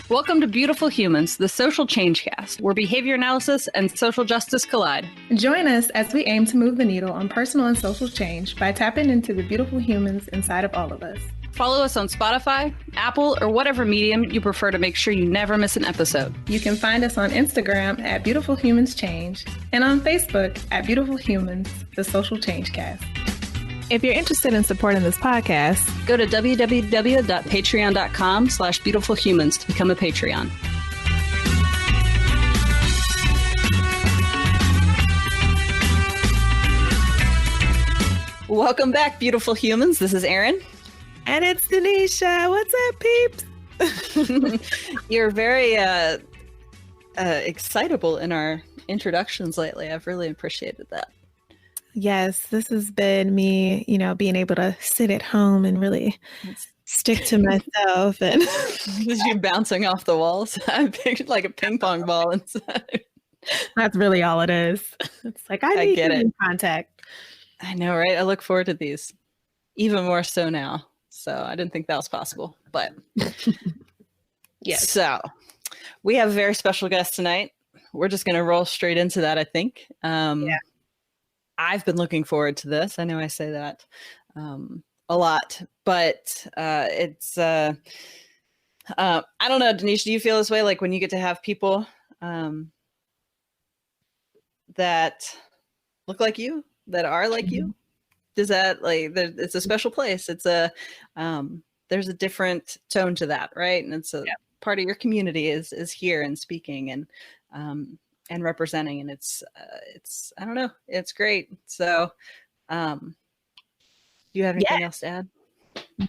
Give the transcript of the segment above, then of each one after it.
Welcome to Beautiful Humans, the social change cast, where behavior analysis and social justice collide. Join us as we aim to move the needle on personal and social change by tapping into the beautiful humans inside of all of us. Follow us on Spotify, Apple, or whatever medium you prefer to make sure you never miss an episode. You can find us on Instagram at Beautiful Humans Change and on Facebook at Beautiful Humans, the Social Change Cast. If you're interested in supporting this podcast, go to www.patreon.com/beautifulhumans to become a Patreon. Welcome back, beautiful humans. This is Erin. And it's Denisha. What's up, peeps? You're very excitable in our introductions lately. I've really appreciated that. Yes, this has been me, being able to sit at home and really stick to myself. And you bouncing off the walls. I pictured like a ping pong ball inside. That's really all it is. It's like, I need human contact. I know, right? I look forward to these even more so now. So I didn't think that was possible, but yes. So we have a very special guest tonight. We're just going to roll straight into that, I think. Yeah. I've been looking forward to this. I know I say that a lot, but it's, I don't know, Denisha, do you feel this way? Like when you get to have people that look like you, that are like you? Does that it's a special place. It's there's a different tone to that, right? And it's part of your community is here and speaking and representing, and it's I don't know, it's great. So do you have anything else to add?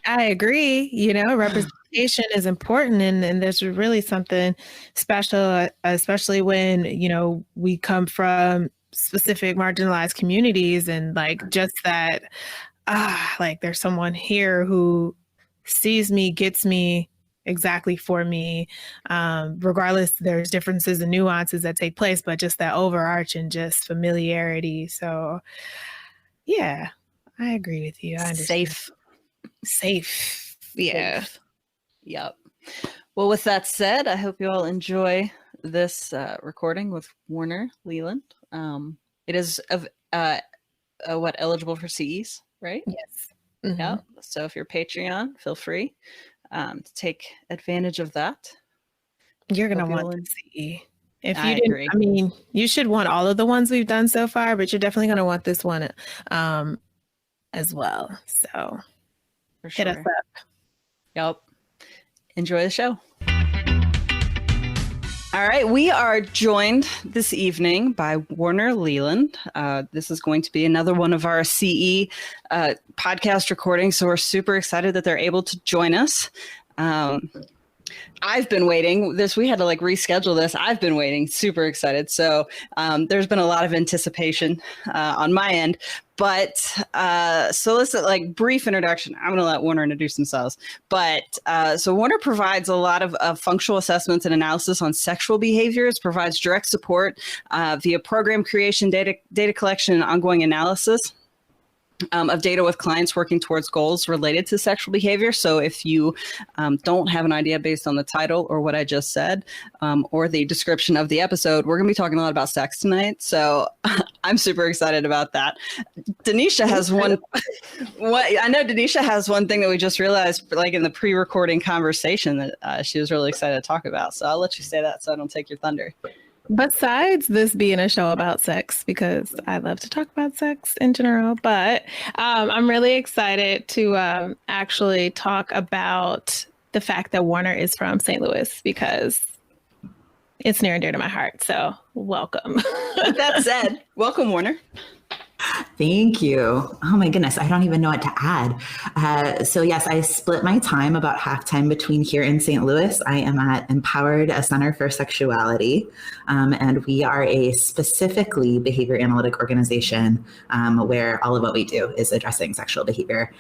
I agree. Representation is important, and there's really something special, especially when we come from specific marginalized communities, and just that there's someone here who sees me, gets me exactly for me, regardless. There's differences and nuances that take place, but just that overarching just familiarity. So yeah, I agree with you. I understand. Safe. Yeah. Safe. Yep. Well, with that said, I hope you all enjoy this recording with Warner Leland. It is eligible for CEs, right? Yes. Mm-hmm. Yeah. So if you're Patreon, feel free to take advantage of that. You're going to want to see. If you I didn't, agree. I mean, you should want all of the ones we've done so far, but you're definitely going to want this one as well. So For sure. Hit us up. Yep. Enjoy the show. All right, we are joined this evening by Warner Leland. This is going to be another one of our CE podcast recordings, so we're super excited that they're able to join us. I've been waiting. We had to reschedule this. I've been waiting, super excited. So there's been a lot of anticipation on my end. But so let's brief introduction. I'm going to let Warner introduce themselves. But so Warner provides a lot of functional assessments and analysis on sexual behaviors, provides direct support via program creation, data collection, and ongoing analysis of data with clients working towards goals related to sexual behavior. So if you don't have an idea based on the title or what I just said, or the description of the episode, we're going to be talking a lot about sex tonight. So I'm super excited about that. Denisha has one thing that we just realized, in the pre-recording conversation that she was really excited to talk about. So I'll let you say that so I don't take your thunder. Besides this being a show about sex, because I love to talk about sex in general, but I'm really excited to actually talk about the fact that Warner is from St. Louis, because it's near and dear to my heart. So welcome. With that said, welcome, Warner. Thank you. Oh my goodness, I don't even know what to add. So yes, I split my time about half time between here in St. Louis. I am at Empowered, a Center for Sexuality, and we are a specifically behavior analytic organization where all of what we do is addressing sexual behavior,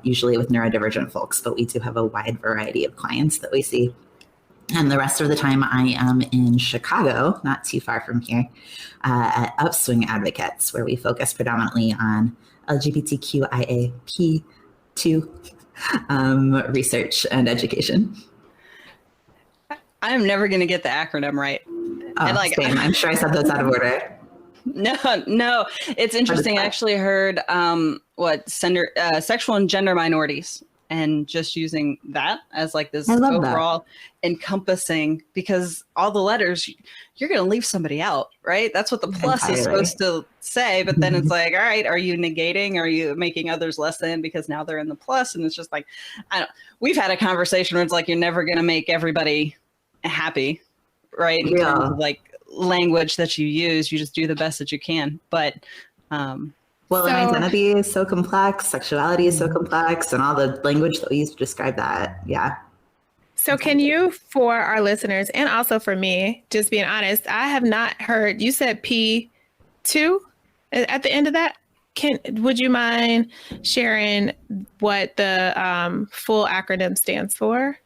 usually with neurodivergent folks, but we do have a wide variety of clients that we see. And the rest of the time I am in Chicago, not too far from here, at Upswing Advocates, where we focus predominantly on LGBTQIA+2 research and education. I'm never going to get the acronym right. Oh, And same. I'm sure I said those out of order. No, it's interesting. I actually heard sexual and gender minorities, and just using that as like this overall encompassing, because all the letters, you're going to leave somebody out, right? That's what the plus is supposed to say. But then it's like, all right, are you negating? Are you making others less than because now they're in the plus? And it's just like, we've had a conversation where it's like, you're never going to make everybody happy, right? In terms of like language that you use, you just do the best that you can. But and identity is so complex, sexuality is so complex, and all the language that we use to describe that. Yeah. So can you, for our listeners and also for me, just being honest, I have not heard, you said P2 at the end of that. Would you mind sharing what the full acronym stands for?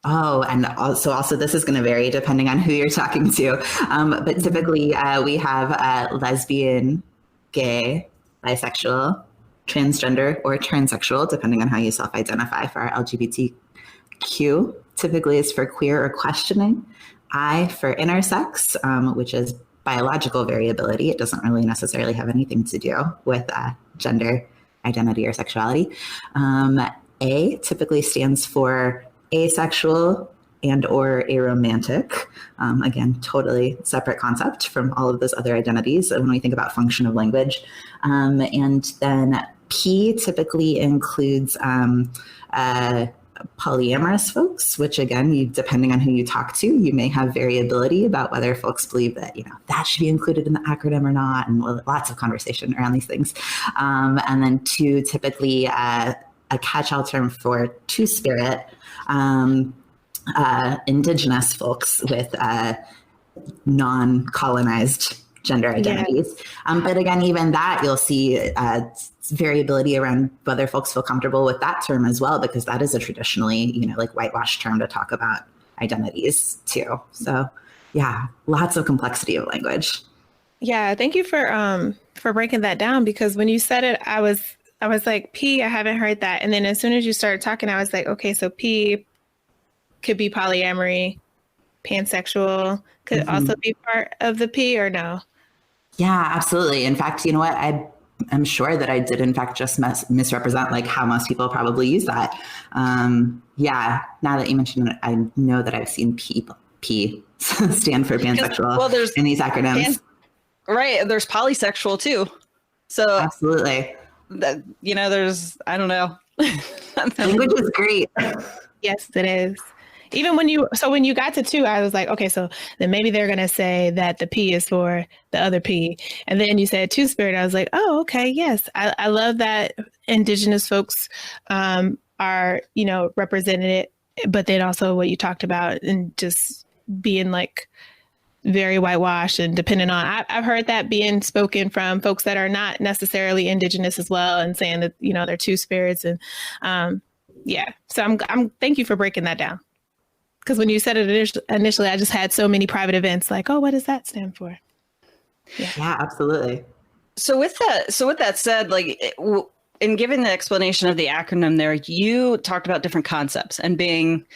Oh, and also this is going to vary depending on who you're talking to. But typically we have lesbian, gay, bisexual, transgender, or transsexual, depending on how you self-identify. For our LGBTQ, typically is for queer or questioning. I for intersex, which is biological variability. It doesn't really necessarily have anything to do with gender identity or sexuality. A typically stands for asexual and or aromantic. Again, totally separate concept from all of those other identities when we think about function of language. And then P typically includes polyamorous folks, which again, depending on who you talk to, you may have variability about whether folks believe that, that should be included in the acronym or not, and lots of conversation around these things. And then 2, typically a catch-all term for two-spirit, indigenous folks with non-colonized gender identities. But again, even that, you'll see variability around whether folks feel comfortable with that term as well, because that is a traditionally, like whitewashed term to talk about identities too. So yeah, lots of complexity of language. Yeah, thank you for breaking that down, because when you said it, I was like, P, I haven't heard that. And then as soon as you started talking, I was like, okay, so P could be polyamory, pansexual, could also be part of the P, or no? Yeah, absolutely. In fact, you know what? I'm sure that I did, in fact, just misrepresent like how most people probably use that. Yeah, now that you mentioned it, I know that I've seen P stand for pansexual in these acronyms. Right. There's polysexual too. So absolutely. There's, I don't know. Language is great. Yes, it is. Even when you got to 2, I was like, okay, so then maybe they're going to say that the P is for the other P. And then you said two-spirit. I was like, oh, okay, yes. I love that indigenous folks are, represented, but then also what you talked about and just being like very whitewashed and dependent on, I've heard that being spoken from folks that are not necessarily indigenous as well, and saying that, they're two spirits. And yeah, so I'm thank you for breaking that down. Because when you said it initially, I just had so many private events like, oh, what does that stand for? Yeah, absolutely. So with that said, like in giving the explanation of the acronym there, you talked about different concepts and being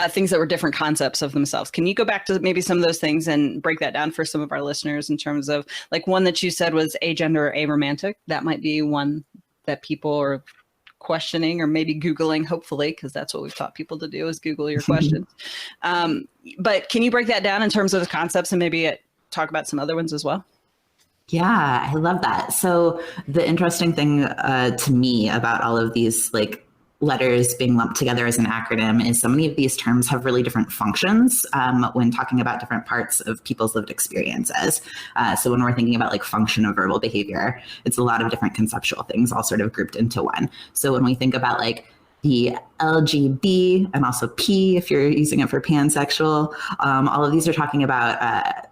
things that were different concepts of themselves. Can you go back to maybe some of those things and break that down for some of our listeners in terms of like one that you said was agender or aromantic? That might be one that people are questioning or maybe Googling, hopefully, because that's what we've taught people to do is Google your questions. But can you break that down in terms of the concepts and maybe talk about some other ones as well? Yeah, I love that. So the interesting thing to me about all of these like letters being lumped together as an acronym is so many of these terms have really different functions when talking about different parts of people's lived experiences. So when we're thinking about like function of verbal behavior, it's a lot of different conceptual things all sort of grouped into one. So when we think about like the LGB and also P, if you're using it for pansexual, all of these are talking about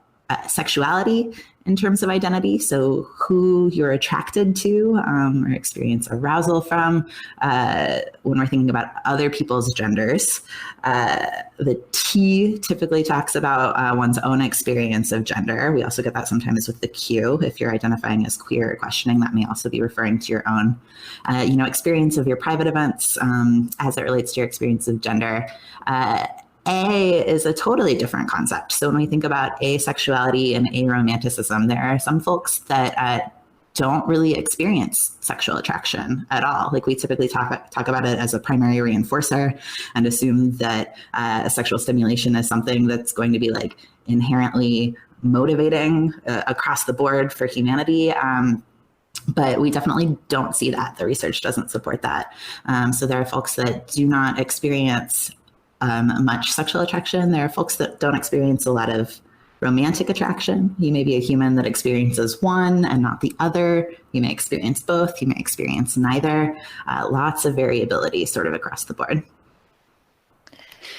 sexuality in terms of identity. So who you're attracted to or experience arousal from. When we're thinking about other people's genders, the T typically talks about one's own experience of gender. We also get that sometimes with the Q. If you're identifying as queer or questioning, that may also be referring to your own, experience of your private events as it relates to your experience of gender. A is a totally different concept. So when we think about asexuality and aromanticism, there are some folks that don't really experience sexual attraction at all. Like we typically talk about it as a primary reinforcer and assume that sexual stimulation is something that's going to be like inherently motivating across the board for humanity. But we definitely don't see that. The research doesn't support that. So there are folks that do not experience much sexual attraction. There are folks that don't experience a lot of romantic attraction. You may be a human that experiences one and not the other. You may experience both. You may experience neither. Lots of variability sort of across the board.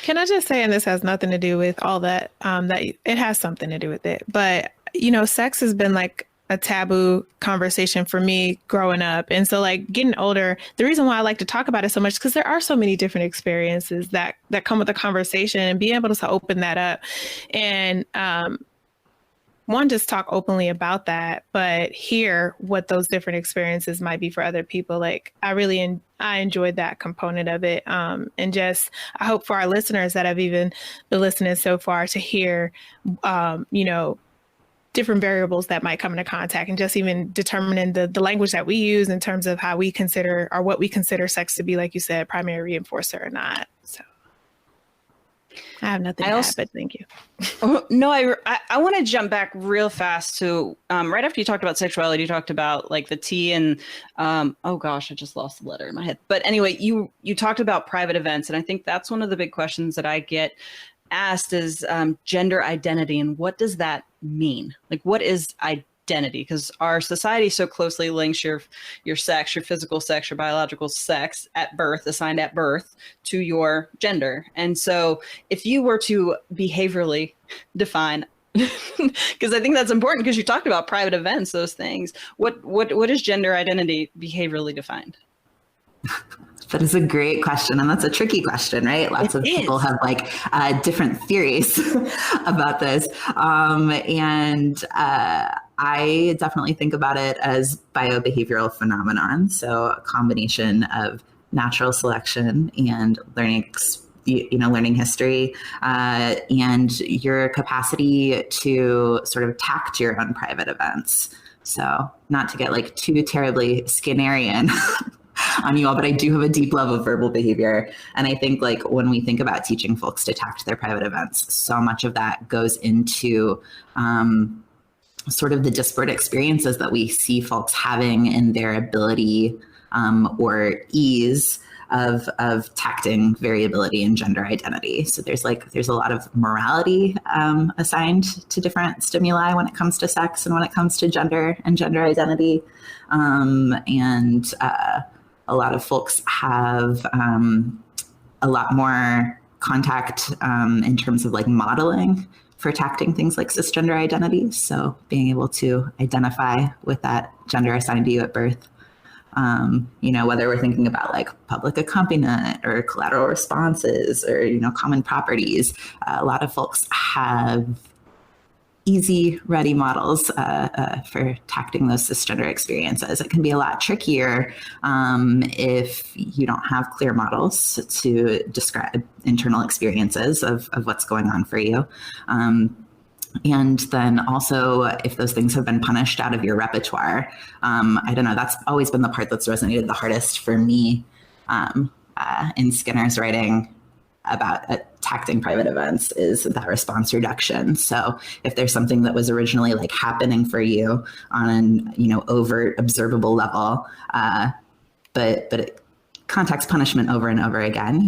Can I just say, and this has nothing to do with all that, that it has something to do with it, but, sex has been like a taboo conversation for me growing up. And so like getting older, the reason why I like to talk about it so much is because there are so many different experiences that come with the conversation, and being able to open that up and one, just talk openly about that, but hear what those different experiences might be for other people. Like I enjoyed that component of it. And just, I hope for our listeners that have even been listening so far to hear, different variables that might come into contact, and just even determining the language that we use in terms of how we consider, or what we consider sex to be, like you said, primary reinforcer or not. So I have nothing to add, but thank you. No, I want to jump back real fast to right after you talked about sexuality, you talked about like the T and oh gosh, I just lost the letter in my head. But anyway, you talked about private events, and I think that's one of the big questions that I get asked is gender identity, and what does that mean? Like, what is identity? Because our society so closely links your sex, your physical sex, your biological sex at birth, assigned at birth, to your gender. And so if you were to behaviorally define, because I think that's important, because you talked about private events, those things, what is gender identity behaviorally defined? That is a great question. And that's a tricky question, right? Lots of people have like different theories about this. I definitely think about it as biobehavioral phenomenon. So a combination of natural selection and learning history, and your capacity to sort of tact your own private events. So not to get like too terribly Skinnerian on you all, but I do have a deep love of verbal behavior. And I think like when we think about teaching folks to tact their private events, so much of that goes into sort of the disparate experiences that we see folks having in their ability or ease of tacting variability in gender identity. So there's a lot of morality assigned to different stimuli when it comes to sex and when it comes to gender and gender identity. A lot of folks have a lot more contact in terms of like modeling for tacting things like cisgender identities. So being able to identify with that gender assigned to you at birth. Whether we're thinking about like public accompaniment or collateral responses or, common properties, a lot of folks have easy, ready models for tacting those cisgender experiences. It can be a lot trickier if you don't have clear models to describe internal experiences of what's going on for you. And then also, if those things have been punished out of your repertoire, I don't know, that's always been the part that's resonated the hardest for me in Skinner's writing about tacting private events, is that response reduction. So if there's something that was originally like happening for you on an, overt observable level, but it contacts punishment over and over again,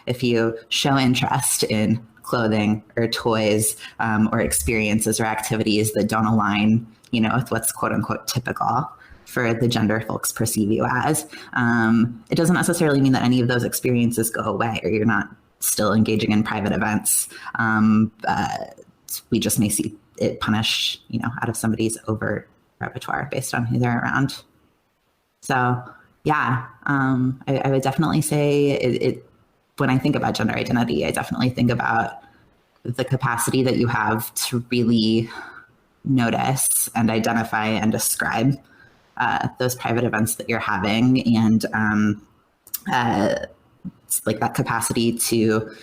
if you show interest in clothing or toys or experiences or activities that don't align, with what's quote unquote typical for the gender folks perceive you as, it doesn't necessarily mean that any of those experiences go away or you're not still engaging in private events. We just may see it punished, out of somebody's overt repertoire based on who they're around. So yeah, I would definitely say it when I think about gender identity, I definitely think about the capacity that you have to really notice and identify and describe those private events that you're having, and it's like that capacity to,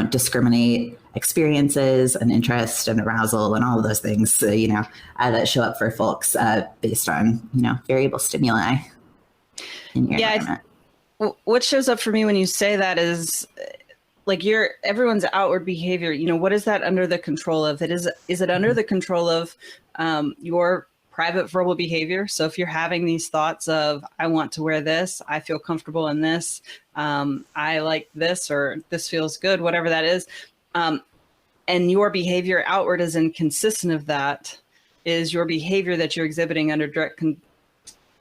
discriminate experiences and interest and arousal and all of those things, that show up for folks based on, variable stimuli in your environment. What shows up for me when you say that is like everyone's outward behavior, what is that under the control of? Is it under the control of your private verbal behavior? So if you're having these thoughts of, I want to wear this, I feel comfortable in this, I like this, or this feels good, whatever that is, and your behavior outward is inconsistent of that, is your behavior that you're exhibiting under direct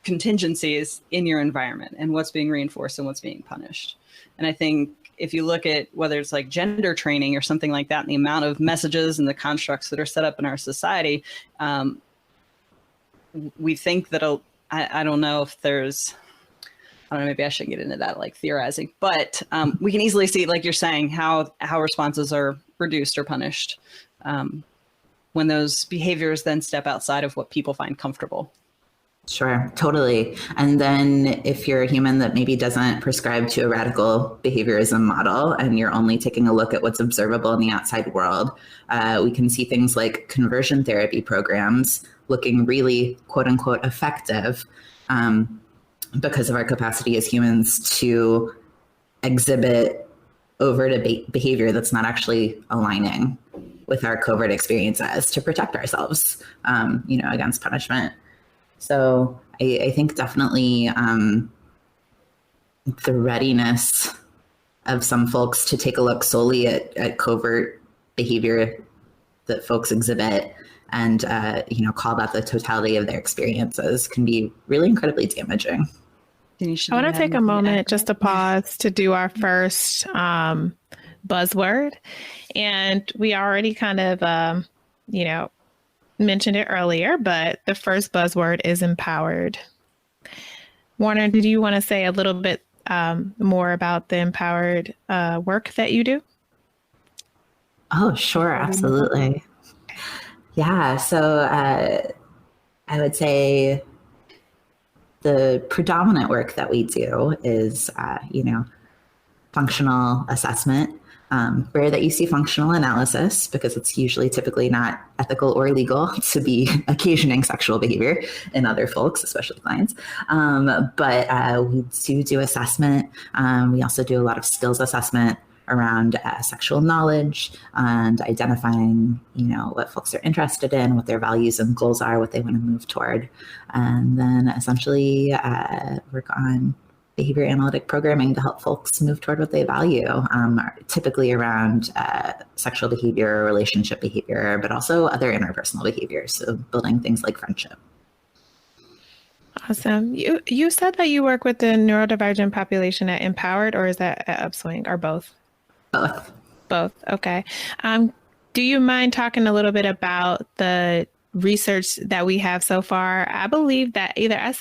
contingencies in your environment, and what's being reinforced and what's being punished. And I think if you look at whether it's like gender training or something like that, and the amount of messages and the constructs that are set up in our society, we think that I don't know if there's, I don't know, maybe I shouldn't get into that, like theorizing, but we can easily see, like you're saying, how responses are reduced or punished when those behaviors then step outside of what people find comfortable. Sure, totally. And then if you're a human that maybe doesn't prescribe to a radical behaviorism model, and you're only taking a look at what's observable in the outside world, we can see things like conversion therapy programs looking really, quote unquote, effective because of our capacity as humans to exhibit overt behavior that's not actually aligning with our covert experiences to protect ourselves, against punishment. So I think definitely the readiness of some folks to take a look solely at covert behavior that folks exhibit and, call that the totality of their experiences can be really incredibly damaging. I want to take a moment just to pause to do our first buzzword. And we already kind of, mentioned it earlier, but the first buzzword is empowered. Warner, did you want to say a little bit more about the empowered work that you do? Oh, sure. Absolutely. Yeah. So I would say the predominant work that we do is, functional assessment. Rare that you see functional analysis because it's usually typically not ethical or legal to be occasioning sexual behavior in other folks, especially clients. But we do assessment. We also do a lot of skills assessment around sexual knowledge and identifying, what folks are interested in, what their values and goals are, what they want to move toward. And then essentially work on behavior analytic programming to help folks move toward what they value, typically around sexual behavior, relationship behavior, but also other interpersonal behaviors. So building things like friendship. Awesome. You said that you work with the neurodivergent population at Empowered, or is that at Upswing, or both? Both. Both. Okay. Do you mind talking a little bit about the research that we have so far? I believe that I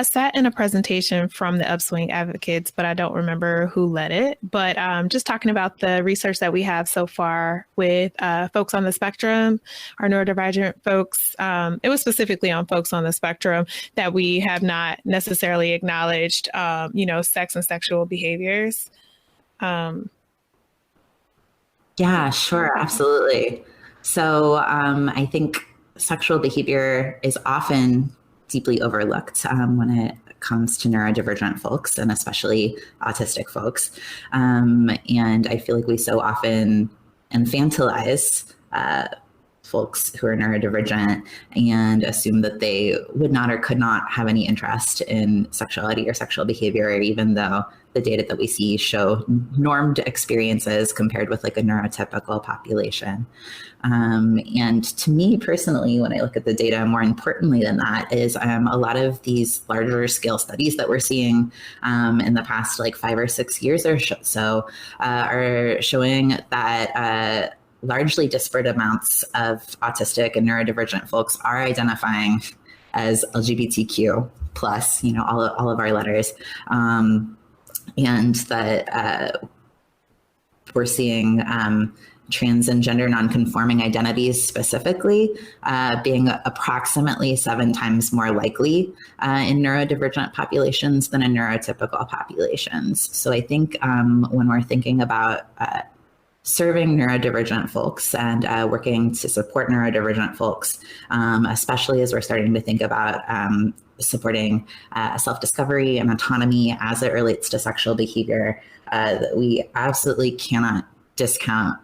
sat in a presentation from the Upswing Advocates, but I don't remember who led it. But just talking about the research that we have so far with folks on the spectrum, our neurodivergent folks, it was specifically on folks on the spectrum that we have not necessarily acknowledged, sex and sexual behaviors. Yeah, sure. Absolutely. So I think sexual behavior is often deeply overlooked when it comes to neurodivergent folks, and especially autistic folks. And I feel like we so often infantilize folks who are neurodivergent and assume that they would not or could not have any interest in sexuality or sexual behavior, even though the data that we see show normed experiences compared with like a neurotypical population. And to me personally, when I look at the data, more importantly than that is a lot of these larger scale studies that we're seeing in the past like 5 or 6 years or so are showing that largely disparate amounts of autistic and neurodivergent folks are identifying as LGBTQ plus, all of our letters. And that we're seeing trans and gender nonconforming identities specifically being approximately 7 times more likely in neurodivergent populations than in neurotypical populations. So I think when we're thinking about serving neurodivergent folks and working to support neurodivergent folks, especially as we're starting to think about supporting self-discovery and autonomy as it relates to sexual behavior, that we absolutely cannot discount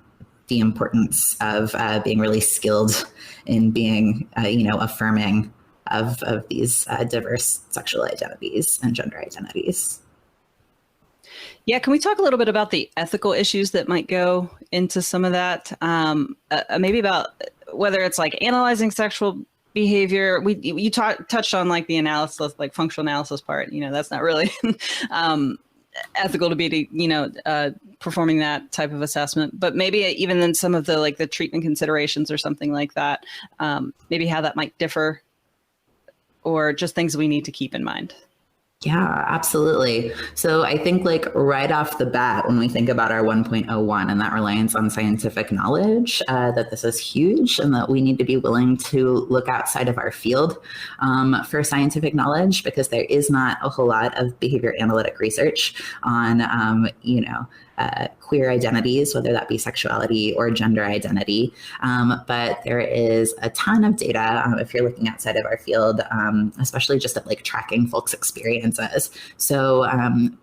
the importance of being really skilled in being, affirming of these diverse sexual identities and gender identities. Yeah, can we talk a little bit about the ethical issues that might go into some of that? Maybe about whether it's like analyzing sexual behavior. You touched on like the analysis, like functional analysis part. That's not really ethical to be, performing that type of assessment. But maybe even then some of the treatment considerations or something like that. Maybe how that might differ, or just things we need to keep in mind. Yeah, absolutely. So I think right off the bat, when we think about our 1.01 and that reliance on scientific knowledge, that this is huge and that we need to be willing to look outside of our field for scientific knowledge, because there is not a whole lot of behavior analytic research on, queer identities, whether that be sexuality or gender identity. But there is a ton of data if you're looking outside of our field, especially just at tracking folks' experiences. So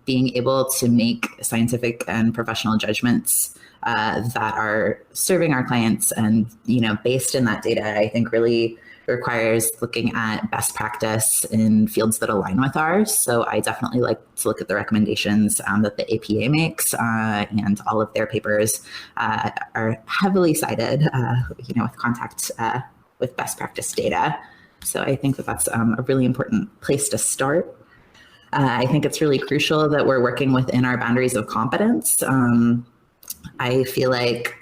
being able to make scientific and professional judgments that are serving our clients and, based in that data, I think really requires looking at best practice in fields that align with ours. So I definitely like to look at the recommendations that the ABAI makes, and all of their papers are heavily cited, with contact with best practice data. So I think that that's a really important place to start. I think it's really crucial that we're working within our boundaries of competence. I feel like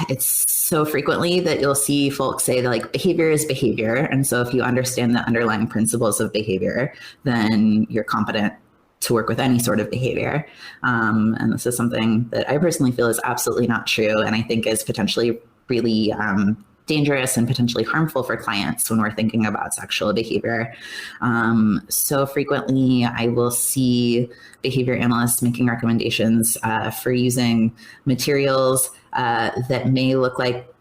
it's so frequently that you'll see folks say that behavior is behavior. And so if you understand the underlying principles of behavior, then you're competent to work with any sort of behavior. And this is something that I personally feel is absolutely not true. And I think is potentially really dangerous and potentially harmful for clients when we're thinking about sexual behavior. So frequently I will see behavior analysts making recommendations for using materials that may look like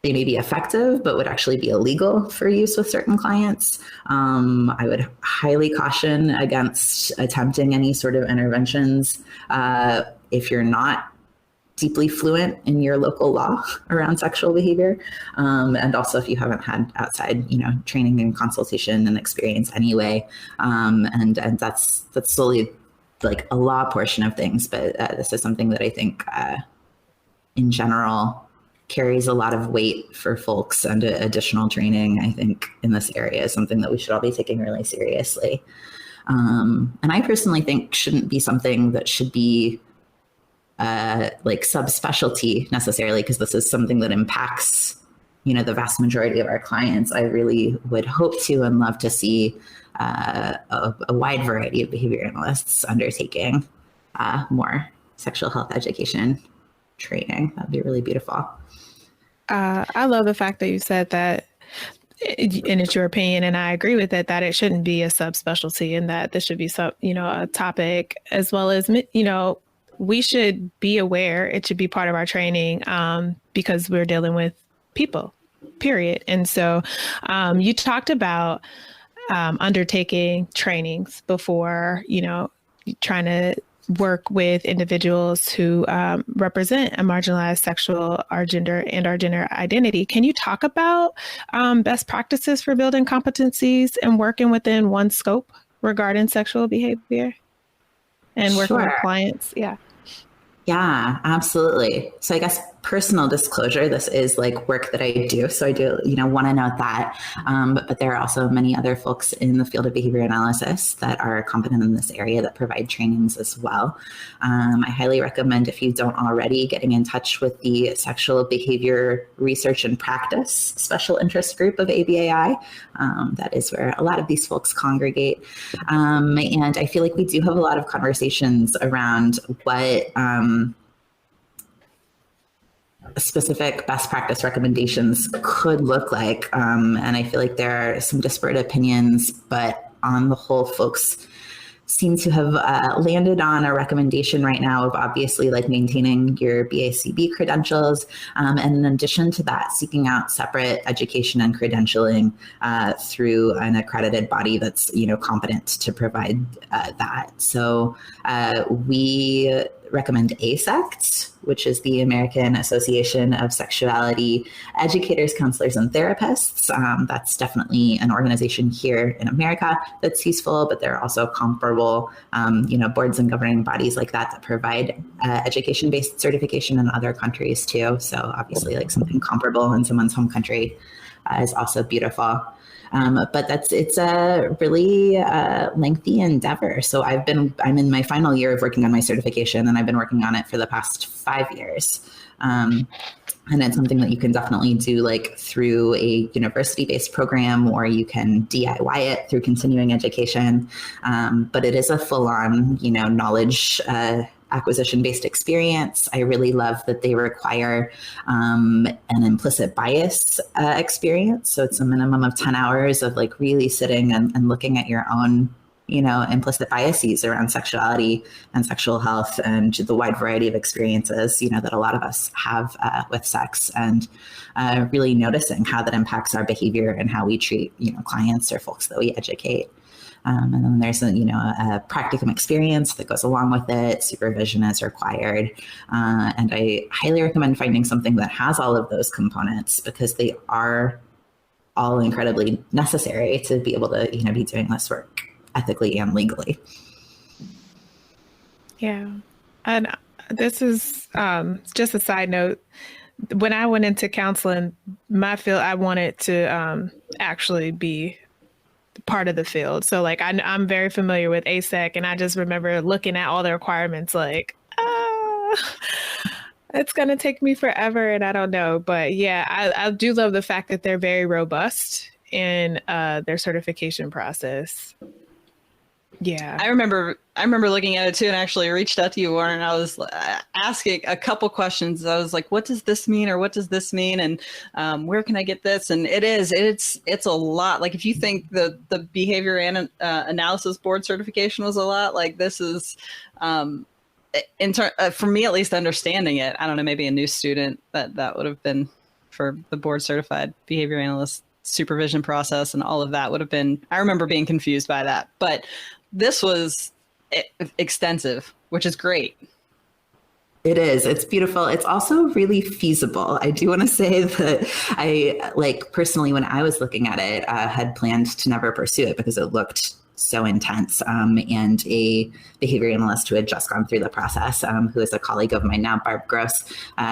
they may be effective, but would actually be illegal for use with certain clients. I would highly caution against attempting any sort of interventions if you're not deeply fluent in your local law around sexual behavior. And also if you haven't had outside, training and consultation and experience anyway. And that's solely a law portion of things. But this is something that I think in general carries a lot of weight for folks, and additional training, I think, in this area is something that we should all be taking really seriously. And I personally think shouldn't be something that should be subspecialty necessarily, because this is something that impacts, the vast majority of our clients. I really would hope to and love to see a wide variety of behavior analysts undertaking more sexual health education training. That'd be really beautiful. I love the fact that you said that, and it's your opinion, and I agree with it, that it shouldn't be a subspecialty, and that this should be a topic, as well as, we should be aware. It should be part of our training, because we're dealing with people, period. And so you talked about undertaking trainings before, trying to work with individuals who represent a marginalized sexual or gender identity. Can you talk about best practices for building competencies and working within one scope regarding sexual behavior and working with clients? Yeah, absolutely. So I guess personal disclosure, this is work that I do. So I do, want to note that. But there are also many other folks in the field of behavior analysis that are competent in this area that provide trainings as well. I highly recommend, if you don't already, getting in touch with the Sexual Behavior Research and Practice Special Interest Group of ABAI. That is where a lot of these folks congregate. And I feel like we do have a lot of conversations around what specific best practice recommendations could look like. And I feel like there are some disparate opinions, but on the whole, folks seem to have landed on a recommendation right now of obviously like maintaining your BACB credentials. And in addition to that, seeking out separate education and credentialing through an accredited body that's, competent to provide that. So we recommend ASECT, which is the American Association of Sexuality Educators, Counselors, and Therapists. That's definitely an organization here in America that's useful, but there are also comparable, boards and governing bodies like that provide education-based certification in other countries too. So obviously, like something comparable in someone's home country is also beautiful. But it's a really lengthy endeavor. So I'm in my final year of working on my certification, and I've been working on it for the past 5 years. And it's something that you can definitely do like through a university-based program, or you can DIY it through continuing education. But it is a full-on, knowledge acquisition-based experience. I really love that they require an implicit bias experience. So it's a minimum of 10 hours of like really sitting and looking at your own, implicit biases around sexuality and sexual health and the wide variety of experiences, that a lot of us have with sex, and really noticing how that impacts our behavior and how we treat, clients or folks that we educate. And then there's a practicum experience that goes along with it. Supervision is required. And I highly recommend finding something that has all of those components, because they are all incredibly necessary to be able to, be doing this work ethically and legally. Yeah. And this is just a side note. When I went into counseling, my field, I wanted to actually be part of the field. So like I'm very familiar with ASEC, and I just remember looking at all the requirements like, it's going to take me forever and I don't know. But yeah, I do love the fact that they're very robust in their certification process. Yeah. I remember looking at it too, and actually reached out to you, Warren, and I was asking a couple questions. I was like, what does this mean? Or what does this mean? And where can I get this? And it's a lot. Like if you think the behavior analysis board certification was a lot, like this is, for me, at least understanding it, I don't know, maybe a new student that would have been for the board certified behavior analyst supervision process and all of that would have been, I remember being confused by that, but this was extensive, which is great. It is. It's beautiful. It's also really feasible. I do want to say that I, like, personally, when I was looking at it, had planned to never pursue it because it looked so intense. And a behavior analyst who had just gone through the process, who is a colleague of mine now, Barb Gross,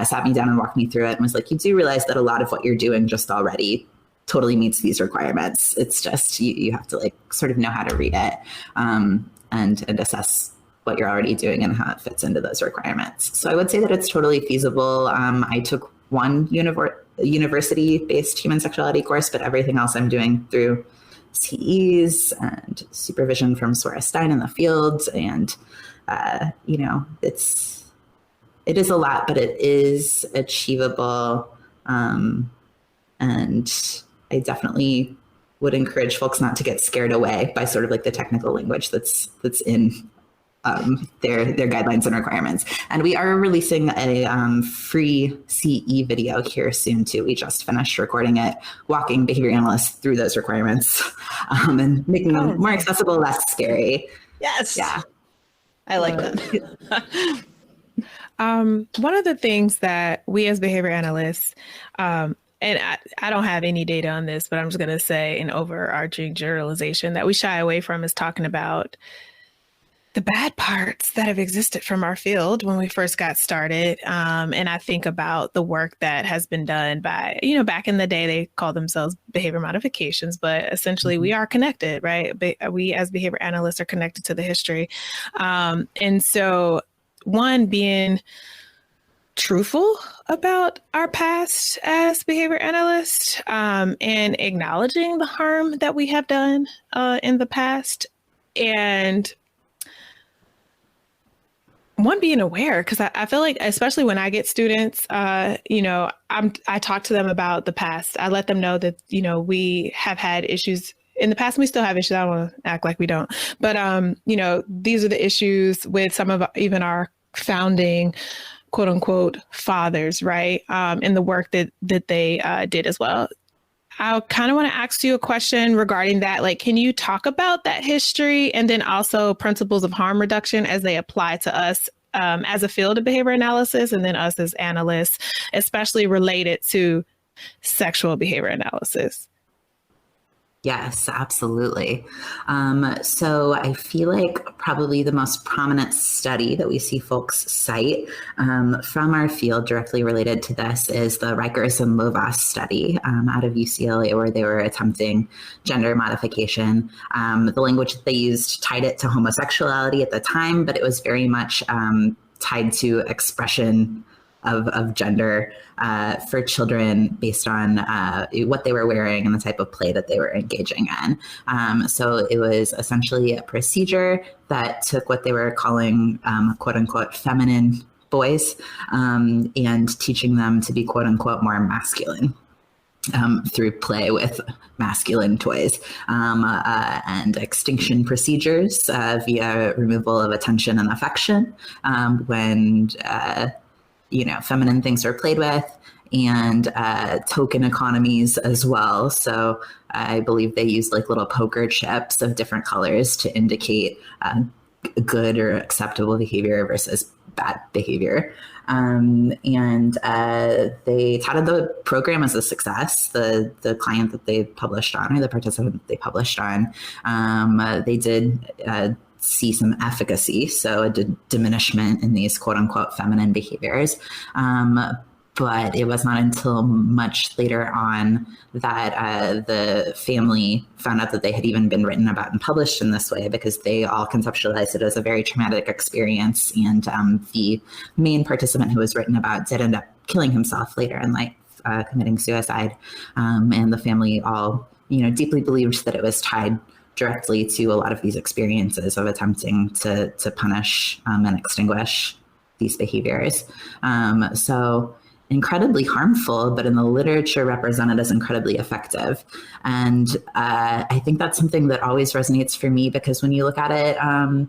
sat me down and walked me through it and was like, you do realize that a lot of what you're doing just already totally meets these requirements. It's just you have to like sort of know how to read it and assess what you're already doing and how it fits into those requirements. So I would say that it's totally feasible. I took one university-based human sexuality course, but everything else I'm doing through CEs and supervision from Sora Stein in the field. And, it is a lot, but it is achievable. And I definitely would encourage folks not to get scared away by sort of like the technical language that's in their guidelines and requirements. And we are releasing a free CE video here soon too. We just finished recording it, walking behavior analysts through those requirements and making them more accessible, less scary. Yes. Yeah. I like that. One of the things that we as behavior analysts, and I don't have any data on this, but I'm just going to say an overarching generalization that we shy away from is talking about the bad parts that have existed from our field when we first got started. And I think about the work that has been done by, back in the day, they called themselves behavior modifications, but essentially we are connected, right? We as behavior analysts are connected to the history. And so one, being truthful about our past as behavior analysts and acknowledging the harm that we have done in the past, and being aware, because I feel like, especially when I get students, I talk to them about the past. I let them know that, we have had issues in the past. We still have issues. I don't want to act like we don't, but, these are the issues with some of even our founding quote unquote fathers, right? And the work that they did as well. I kind of want to ask you a question regarding that. Like, can you talk about that history and then also principles of harm reduction as they apply to us as a field of behavior analysis, and then us as analysts, especially related to sexual behavior analysis? Yes, absolutely. So I feel like probably the most prominent study that we see folks cite from our field directly related to this is the Rikers and Lovas study out of UCLA, where they were attempting gender modification. The language that they used tied it to homosexuality at the time, but it was very much tied to expression of gender for children based on what they were wearing and the type of play that they were engaging in. So it was essentially a procedure that took what they were calling quote unquote feminine boys and teaching them to be quote unquote more masculine. Through play with masculine toys and extinction procedures via removal of attention and affection when feminine things are played with, and token economies as well. So I believe they used like little poker chips of different colors to indicate good or acceptable behavior versus bad behavior. And they touted the program as a success. The client that they published on, or the participant that they published on, they did see some efficacy, so a diminishment in these quote unquote feminine behaviors. But it was not until much later on that the family found out that they had even been written about and published in this way, because they all conceptualized it as a very traumatic experience. And the main participant who was written about did end up killing himself later in life, committing suicide. And the family all, deeply believed that it was tied directly to a lot of these experiences of attempting to punish and extinguish these behaviors. So incredibly harmful, but in the literature represented as incredibly effective. And I think that's something that always resonates for me, because when you look at it on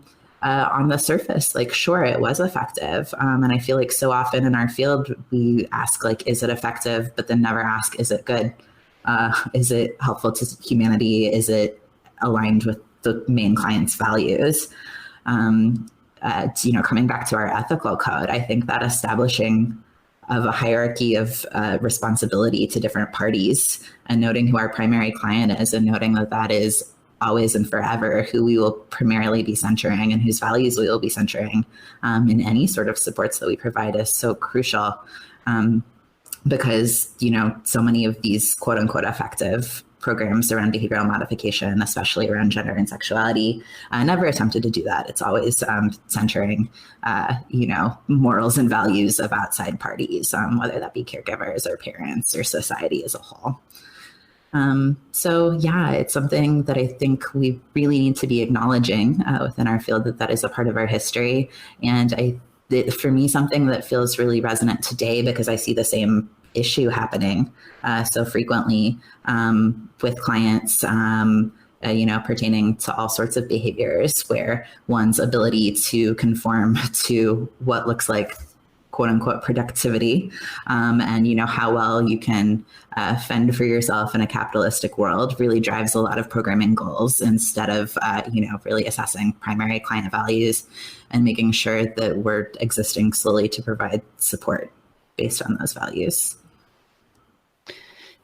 the surface, like, sure, it was effective. And I feel like so often in our field, we ask, like, is it effective? But then never ask, is it good? Is it helpful to humanity? Is it aligned with the main client's values? Coming back to our ethical code, I think that establishing of a hierarchy of responsibility to different parties, and noting who our primary client is, and noting that that is always and forever who we will primarily be centering and whose values we will be centering in any sort of supports that we provide, is so crucial. Because, so many of these quote unquote effective programs around behavioral modification, especially around gender and sexuality, never attempted to do that. It's always centering, morals and values of outside parties, whether that be caregivers or parents or society as a whole. It's something that I think we really need to be acknowledging within our field, that is a part of our history. And for me, something that feels really resonant today, because I see the same issue happening so frequently with clients, pertaining to all sorts of behaviors, where one's ability to conform to what looks like quote unquote productivity, and how well you can fend for yourself in a capitalistic world really drives a lot of programming goals, instead of really assessing primary client values and making sure that we're existing solely to provide support based on those values.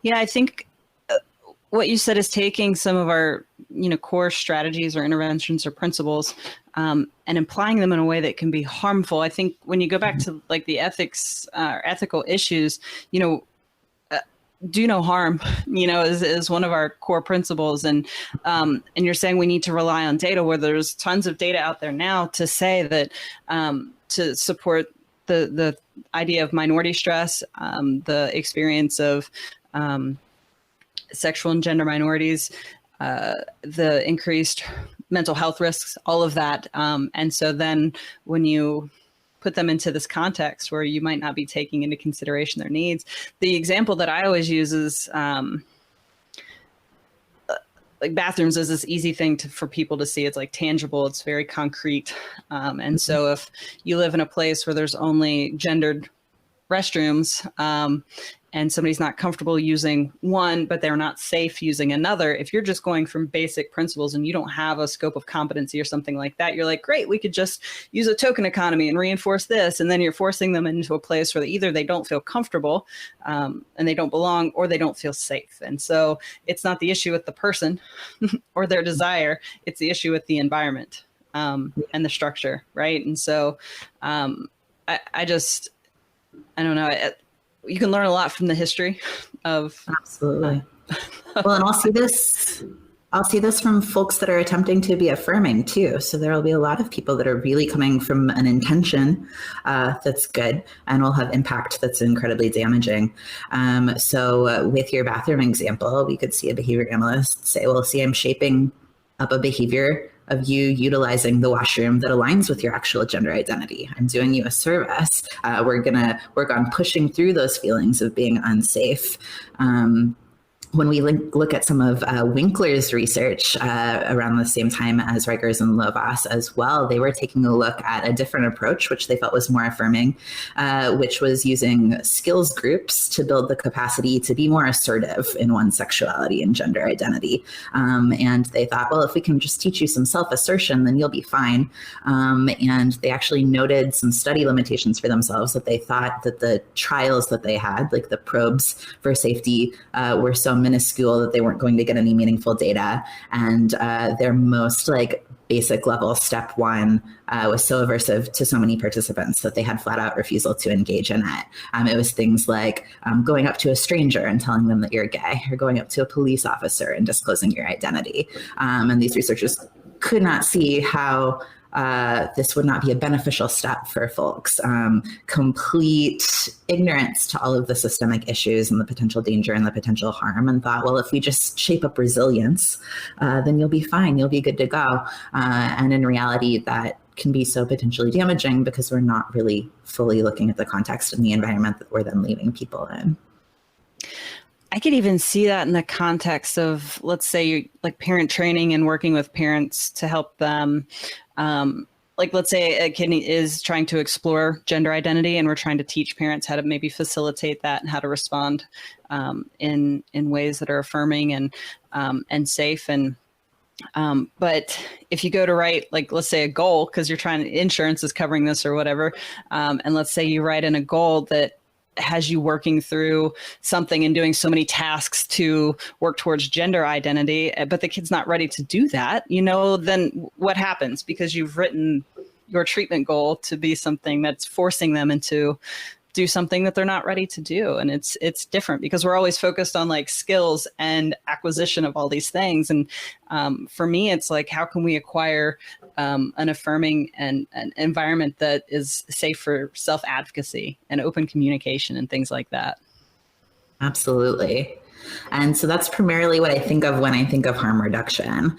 Yeah, I think what you said is taking some of our, core strategies or interventions or principles and applying them in a way that can be harmful. I think when you go back to like the ethics or ethical issues, do no harm, is one of our core principles. And you're saying we need to rely on data, where there's tons of data out there now to say that to support the idea of minority stress, the experience of sexual and gender minorities, the increased mental health risks, all of that. And so then when you put them into this context where you might not be taking into consideration their needs. The example that I always use is like bathrooms is this easy thing for people to see. It's like tangible, it's very concrete. And so if you live in a place where there's only gendered restrooms, and somebody's not comfortable using one, but they're not safe using another, if you're just going from basic principles and you don't have a scope of competency or something like that, you're like, great, we could just use a token economy and reinforce this. And then you're forcing them into a place where either they don't feel comfortable and they don't belong, or they don't feel safe. And so it's not the issue with the person or their desire, it's the issue with the environment and the structure, right? And so I don't know. You can learn a lot from the history of. Absolutely. Well, and I'll see this from folks that are attempting to be affirming too. So there will be a lot of people that are really coming from an intention that's good and will have impact that's incredibly damaging. So with your bathroom example, we could see a behavior analyst say, well, see, I'm shaping up a behavior of you utilizing the washroom that aligns with your actual gender identity. I'm doing you a service. We're going to work on pushing through those feelings of being unsafe. When we look at some of Winkler's research around the same time as Rikers and Lovaas as well, they were taking a look at a different approach, which they felt was more affirming, which was using skills groups to build the capacity to be more assertive in one's sexuality and gender identity. And they thought, well, if we can just teach you some self-assertion, then you'll be fine. And they actually noted some study limitations for themselves, that they thought that the trials that they had, like the probes for safety, were so minuscule that they weren't going to get any meaningful data. And their most basic level step one was so aversive to so many participants that they had flat out refusal to engage in it. It was things like going up to a stranger and telling them that you're gay, or going up to a police officer and disclosing your identity. And these researchers could not see how this would not be a beneficial step for folks. Complete ignorance to all of the systemic issues and the potential danger and the potential harm, and thought, well, if we just shape up resilience, then you'll be fine, you'll be good to go. And in reality, that can be so potentially damaging because we're not really fully looking at the context and the environment that we're then leaving people in. I could even see that in the context of, let's say, like parent training and working with parents to help them. Let's say a kid is trying to explore gender identity, and we're trying to teach parents how to maybe facilitate that and how to respond in ways that are affirming and safe. And but if you go to write, let's say a goal, because you're insurance is covering this or whatever, and let's say you write in a goal that has you working through something and doing so many tasks to work towards gender identity, but the kid's not ready to do that, then what happens? Because you've written your treatment goal to be something that's forcing them into do something that they're not ready to do. And it's different because we're always focused on skills and acquisition of all these things. And for me, it's how can we acquire an affirming and an environment that is safe for self-advocacy and open communication and things like that. Absolutely. And so that's primarily what I think of when I think of harm reduction.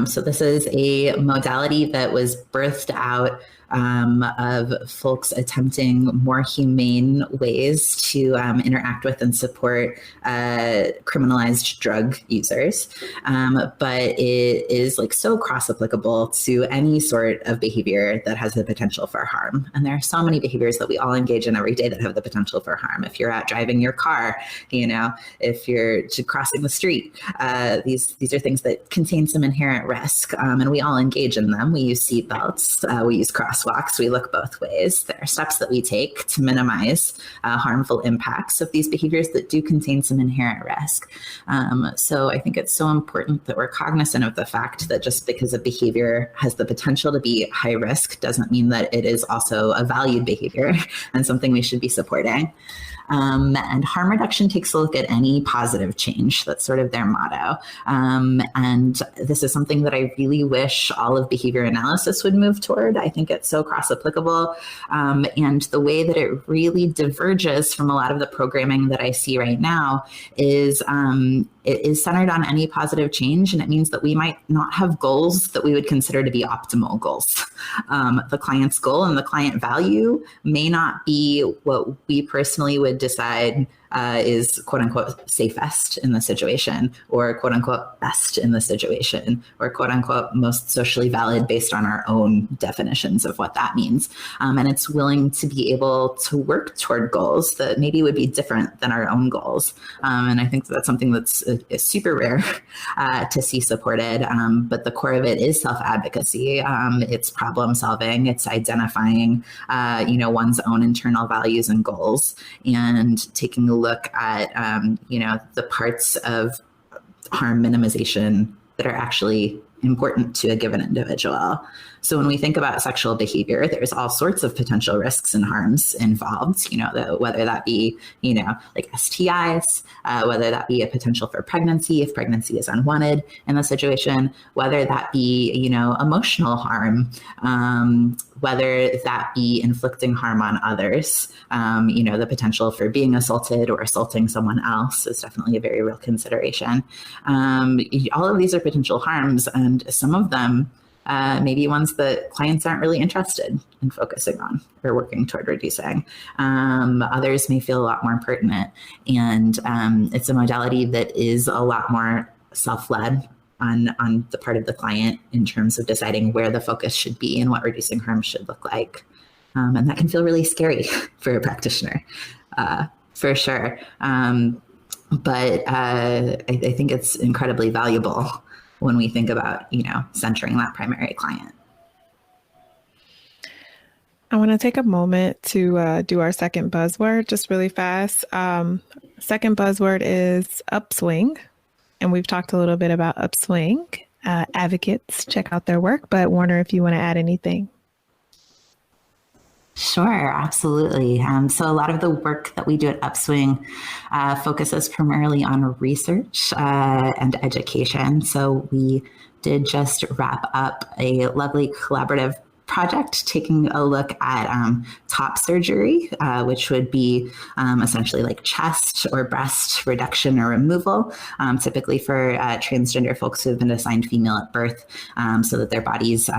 So this is a modality that was birthed out of folks attempting more humane ways to interact with and support criminalized drug users. But it is so cross-applicable to any sort of behavior that has the potential for harm. And there are so many behaviors that we all engage in every day that have the potential for harm. If you're out driving your car, if you're crossing the street, these are things that contain some inherent risk. And we all engage in them. We use seatbelts, we use crosswalks, we look both ways. There are steps that we take to minimize harmful impacts of these behaviors that do contain some inherent risk. So I think it's so important that we're cognizant of the fact that just because a behavior has the potential to be high risk doesn't mean that it is also a valued behavior and something we should be supporting. And harm reduction takes a look at any positive change. That's sort of their motto. And this is something that I really wish all of behavior analysis would move toward. I think it's so cross-applicable. And the way that it really diverges from a lot of the programming that I see right now is it is centered on any positive change, and it means that we might not have goals that we would consider to be optimal goals. The client's goal and the client value may not be what we personally would decide is quote unquote safest in the situation, or quote unquote best in the situation, or quote unquote most socially valid based on our own definitions of what that means. And it's willing to be able to work toward goals that maybe would be different than our own goals. And I think that's something that's is super rare to see supported. But the core of it is self-advocacy. It's problem solving. It's identifying, one's own internal values and goals, and taking a look at, the parts of harm minimization that are actually important to a given individual. So when we think about sexual behavior, there's all sorts of potential risks and harms involved, whether that be, like STIs, whether that be a potential for pregnancy, if pregnancy is unwanted in the situation, whether that be, emotional harm, whether that be inflicting harm on others, the potential for being assaulted or assaulting someone else is definitely a very real consideration. All of these are potential harms, and some of them maybe ones that clients aren't really interested in focusing on or working toward reducing. Others may feel a lot more pertinent, and it's a modality that is a lot more self-led on the part of the client in terms of deciding where the focus should be and what reducing harm should look like. And that can feel really scary for a practitioner, for sure. But I think it's incredibly valuable when we think about, centering that primary client. I want to take a moment to do our second buzzword just really fast. Second buzzword is upswing. And we've talked a little bit about Upswing Advocates. Check out their work. But Warner, if you want to add anything. Sure, absolutely. So a lot of the work that we do at Upswing focuses primarily on research and education. So we did just wrap up a lovely collaborative project taking a look at top surgery, which would be essentially like chest or breast reduction or removal, typically for transgender folks who have been assigned female at birth, so that their bodies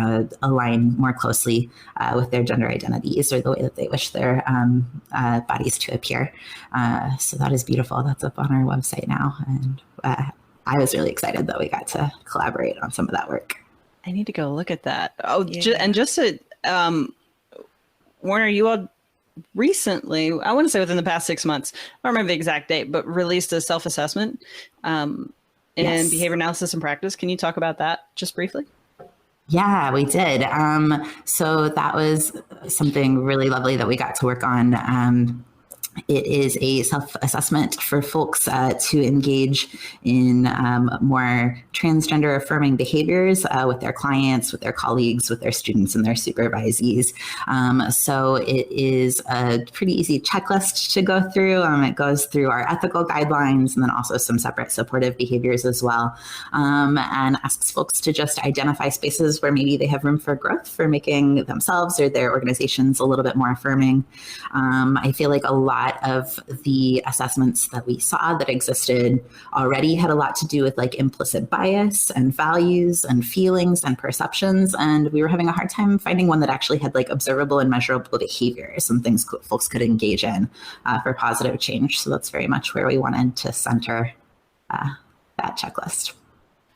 align more closely with their gender identities or the way that they wish their bodies to appear. So that is beautiful. That's up on our website now. And I was really excited that we got to collaborate on some of that work. I need to go look at that. Oh, Yeah. and just to, Warner, you all recently, I want to say within the past 6 months, I don't remember the exact date, but released a self-assessment in Yes. behavior analysis and practice. Can you talk about that just briefly? Yeah, we did. So that was something really lovely that we got to work on. It is a self-assessment for folks to engage in more transgender affirming behaviors with their clients, with their colleagues, with their students and their supervisees. So it is a pretty easy checklist to go through. It goes through our ethical guidelines and then also some separate supportive behaviors as well, and asks folks to just identify spaces where maybe they have room for growth for making themselves or their organizations a little bit more affirming. I feel like a lot of the assessments that we saw that existed already had a lot to do with like implicit bias and values and feelings and perceptions. And we were having a hard time finding one that actually had like observable and measurable behaviors and things folks could engage in for positive change. So that's very much where we wanted to center that checklist.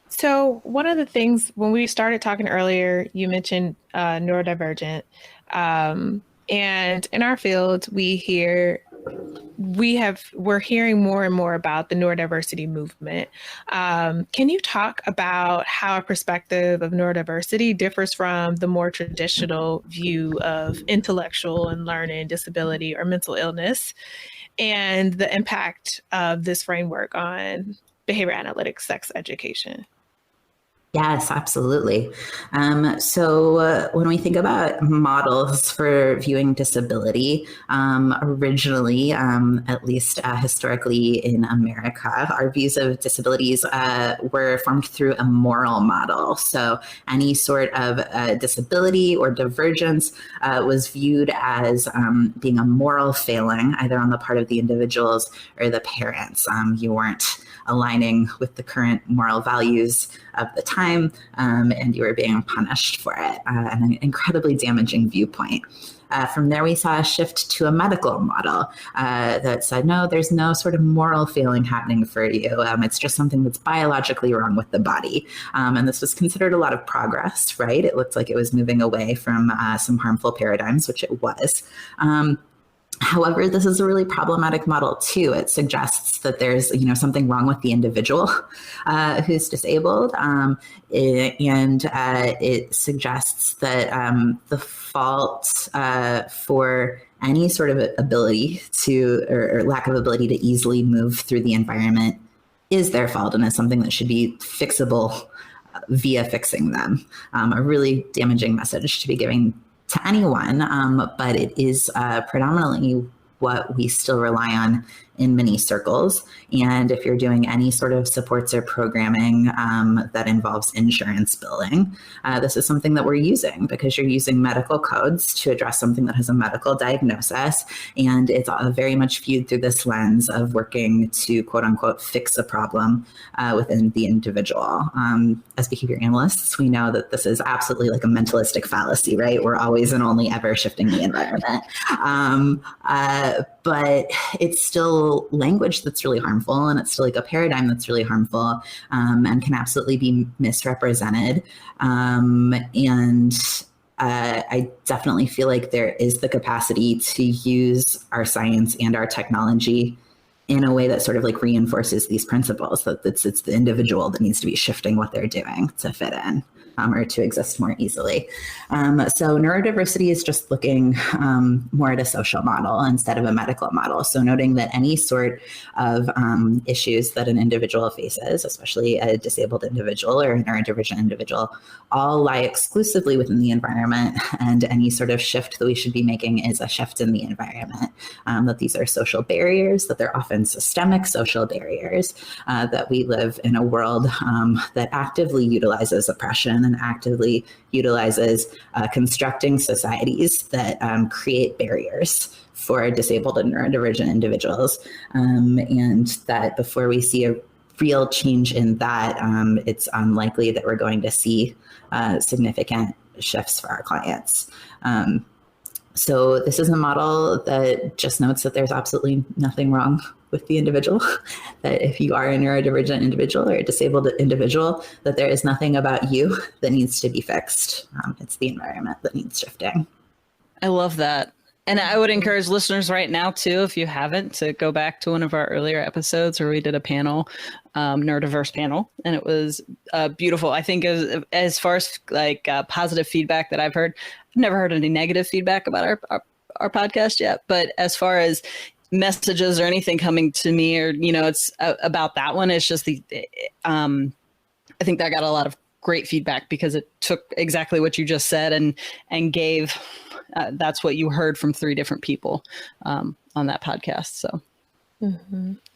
So one of the things when we started talking earlier, you mentioned neurodivergent. And in our field, we're hearing more and more about the neurodiversity movement. Can you talk about how a perspective of neurodiversity differs from the more traditional view of intellectual and learning disability or mental illness, and the impact of this framework on behavior analytics, sex education? Yes, absolutely. So when we think about models for viewing disability, originally, at least historically in America, our views of disabilities were formed through a moral model. So any sort of disability or divergence was viewed as being a moral failing, either on the part of the individuals or the parents. You weren't aligning with the current moral values of the time, and you were being punished for it, and an incredibly damaging viewpoint. From there, we saw a shift to a medical model that said, no, there's no sort of moral failing happening for you. It's just something that's biologically wrong with the body. And this was considered a lot of progress, right? It looked like it was moving away from some harmful paradigms, which it was. However, this is a really problematic model too. It suggests that there's, something wrong with the individual who's disabled, and it suggests that the fault for any sort of ability to, or lack of ability to easily move through the environment is their fault and is something that should be fixable via fixing them. A really damaging message to be giving to anyone, but it is predominantly what we still rely on in many circles. And if you're doing any sort of supports or programming that involves insurance billing, this is something that we're using because you're using medical codes to address something that has a medical diagnosis. And it's very much viewed through this lens of working to, quote unquote, fix a problem within the individual. As behavior analysts, we know that this is absolutely like a mentalistic fallacy, right? We're always and only ever shifting the environment. But it's still language that's really harmful, and it's still like a paradigm that's really harmful, and can absolutely be misrepresented. I definitely feel like there is the capacity to use our science and our technology in a way that sort of like reinforces these principles, that it's the individual that needs to be shifting what they're doing to fit in. Or to exist more easily. So neurodiversity is just looking more at a social model instead of a medical model. So noting that any sort of issues that an individual faces, especially a disabled individual or a neurodivergent individual, all lie exclusively within the environment, and any sort of shift that we should be making is a shift in the environment. That these are social barriers, that they're often systemic social barriers, that we live in a world that actively utilizes oppression and actively utilizes constructing societies that create barriers for disabled and neurodivergent individuals. And that before we see a real change in that, it's unlikely that we're going to see significant shifts for our clients. So this is a model that just notes that there's absolutely nothing wrong with the individual, that if you are a neurodivergent individual or a disabled individual, that there is nothing about you that needs to be fixed. It's the environment that needs shifting. I love that. And I would encourage listeners right now, too, if you haven't, to go back to one of our earlier episodes where we did a panel, neurodiverse panel, and it was beautiful. I think as far as like positive feedback that I've heard, I've never heard any negative feedback about our podcast yet. But as far as messages or anything coming to me, or it's about that one, it's just I think that got a lot of great feedback because it took exactly what you just said and gave. That's what you heard from 3 different people on that podcast. So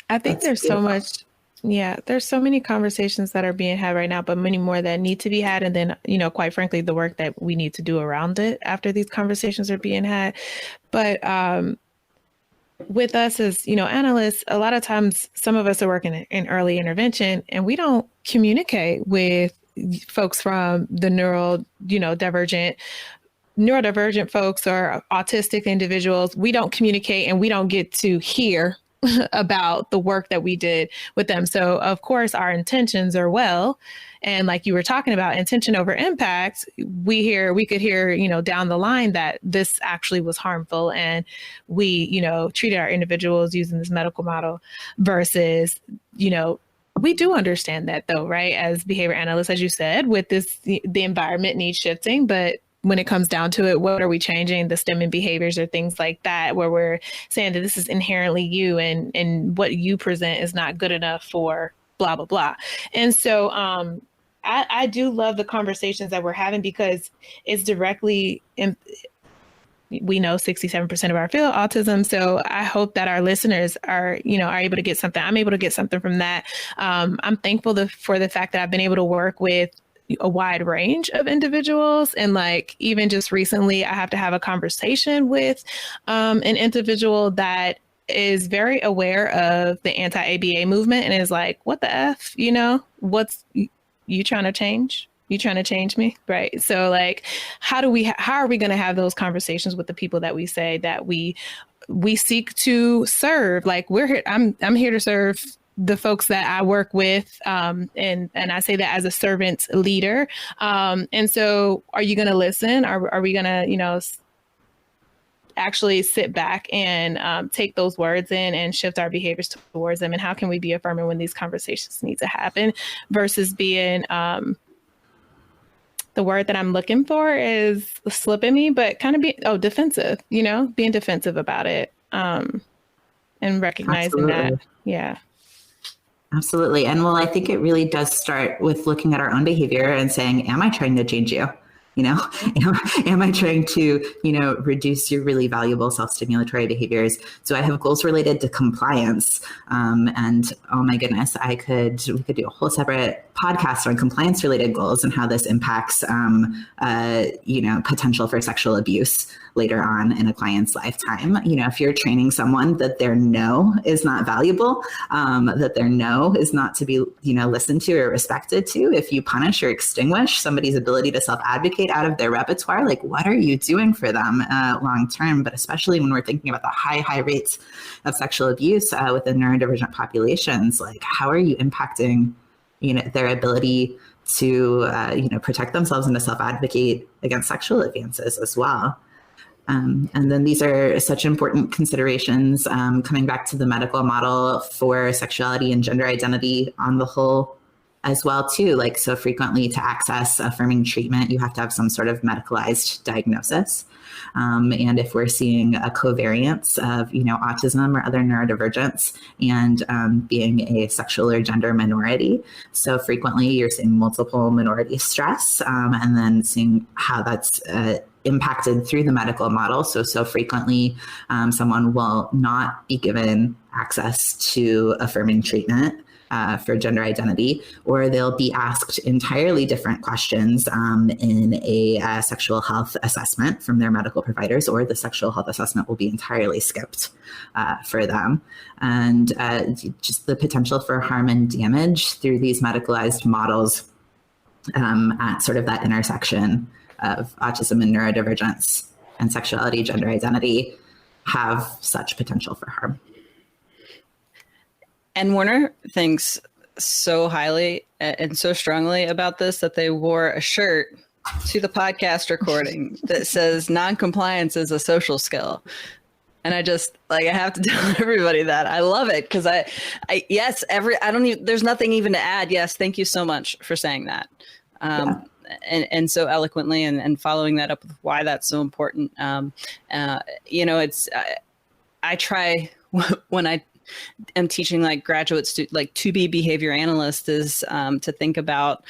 I think there's so much. Yeah, there's so many conversations that are being had right now, but many more that need to be had. And then, quite frankly, the work that we need to do around it after these conversations are being had. But with us as, analysts, a lot of times some of us are working in early intervention and we don't communicate with folks from the neurodivergent folks or autistic individuals. We don't communicate and we don't get to hear about the work that we did with them. So of course our intentions are well, and like you were talking about, intention over impact, we could hear, down the line that this actually was harmful, and we, treated our individuals using this medical model versus, we do understand that though, right? As behavior analysts, as you said, with this, the environment needs shifting, but when it comes down to it, what are we changing? The stemming behaviors or things like that, where we're saying that this is inherently you and what you present is not good enough for blah, blah, blah. And so I do love the conversations that we're having because it's directly we know 67% of our field autism. So I hope that our listeners are able to get something. I'm able to get something from that. I'm thankful for the fact that I've been able to work with a wide range of individuals. And like, even just recently, I have to have a conversation with an individual that is very aware of the anti-ABA movement and is like, what the F, what's you trying to change? You trying to change me? Right. So like, how are we going to have those conversations with the people that we say that we seek to serve? Like we're here. I'm here to serve the folks that I work with. And I say that as a servant leader. And so are you going to listen? Are we going to, actually sit back and take those words in and shift our behaviors towards them? And how can we be affirming when these conversations need to happen versus being, the word that I'm looking for is slipping me, but kind of defensive, being defensive about it, and recognizing Absolutely. that. Yeah. Absolutely. And well, I think it really does start with looking at our own behavior and saying, am I trying to change you? Am I trying to, reduce your really valuable self-stimulatory behaviors? So I have goals related to compliance. And oh my goodness, we could do a whole separate podcast on compliance related goals and how this impacts, potential for sexual abuse later on in a client's lifetime. If you're training someone that their no is not valuable, that their no is not to be, listened to or respected to, if you punish or extinguish somebody's ability to self-advocate out of their repertoire, like what are you doing for them long term? But especially when we're thinking about the high rates of sexual abuse within neurodivergent populations, like how are you impacting their ability to protect themselves and to self-advocate against sexual advances as well. And then these are such important considerations coming back to the medical model for sexuality and gender identity on the whole as well too. Like so frequently to access affirming treatment, you have to have some sort of medicalized diagnosis. And if we're seeing a covariance of, autism or other neurodivergence and being a sexual or gender minority, so frequently you're seeing multiple minority stress and then seeing how that's impacted through the medical model. So frequently someone will not be given access to affirming treatment for gender identity, or they'll be asked entirely different questions in a sexual health assessment from their medical providers, or the sexual health assessment will be entirely skipped for them. And just the potential for harm and damage through these medicalized models at sort of that intersection of autism and neurodivergence and sexuality, gender identity have such potential for harm. And Warner thinks so highly and so strongly about this that they wore a shirt to the podcast recording that says non-compliance is a social skill. And I just I have to tell everybody that I love it because there's nothing even to add. Yes. Thank you so much for saying that. And so eloquently and following that up with why that's so important. I try when I am teaching graduates to be behavior analysts is to think about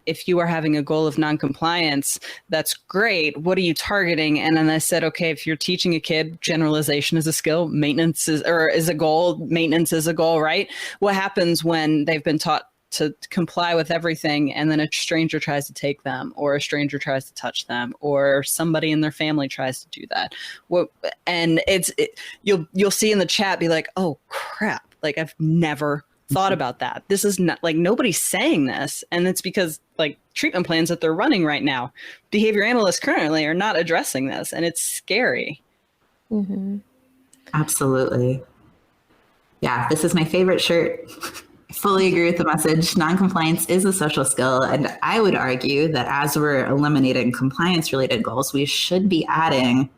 if you are having a goal of non-compliance, that's great. What are you targeting? And then I said, okay, if you're teaching a kid, generalization is a skill, maintenance is a goal, maintenance is a goal, right? What happens when they've been taught to comply with everything and then a stranger tries to take them, or a stranger tries to touch them, or somebody in their family tries to do that? And you'll see in the chat be like, oh crap, I've never thought about that. This is not nobody's saying this. And it's because treatment plans that they're running right now, behavior analysts currently are not addressing this, and it's scary. Mm-hmm. Absolutely. Yeah, this is my favorite shirt. I fully agree with the message. Non-compliance is a social skill. And I would argue that as we're eliminating compliance-related goals, we should be adding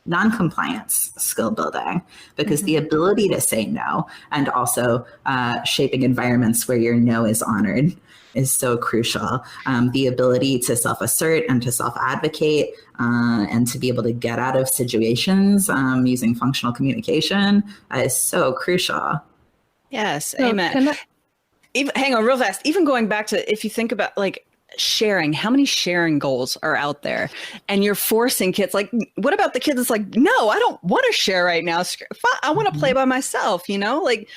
non-compliance skill building, because the ability to say no and also shaping environments where your no is honored is so crucial. The ability to self-assert and to self-advocate and to be able to get out of situations using functional communication is so crucial. Yes, amen. hang on real fast. Even going back to, if you think about like sharing, how many sharing goals are out there? And you're forcing kids, like, what about the kid that's like, no, I don't want to share right now. I want to play by myself, you know, like,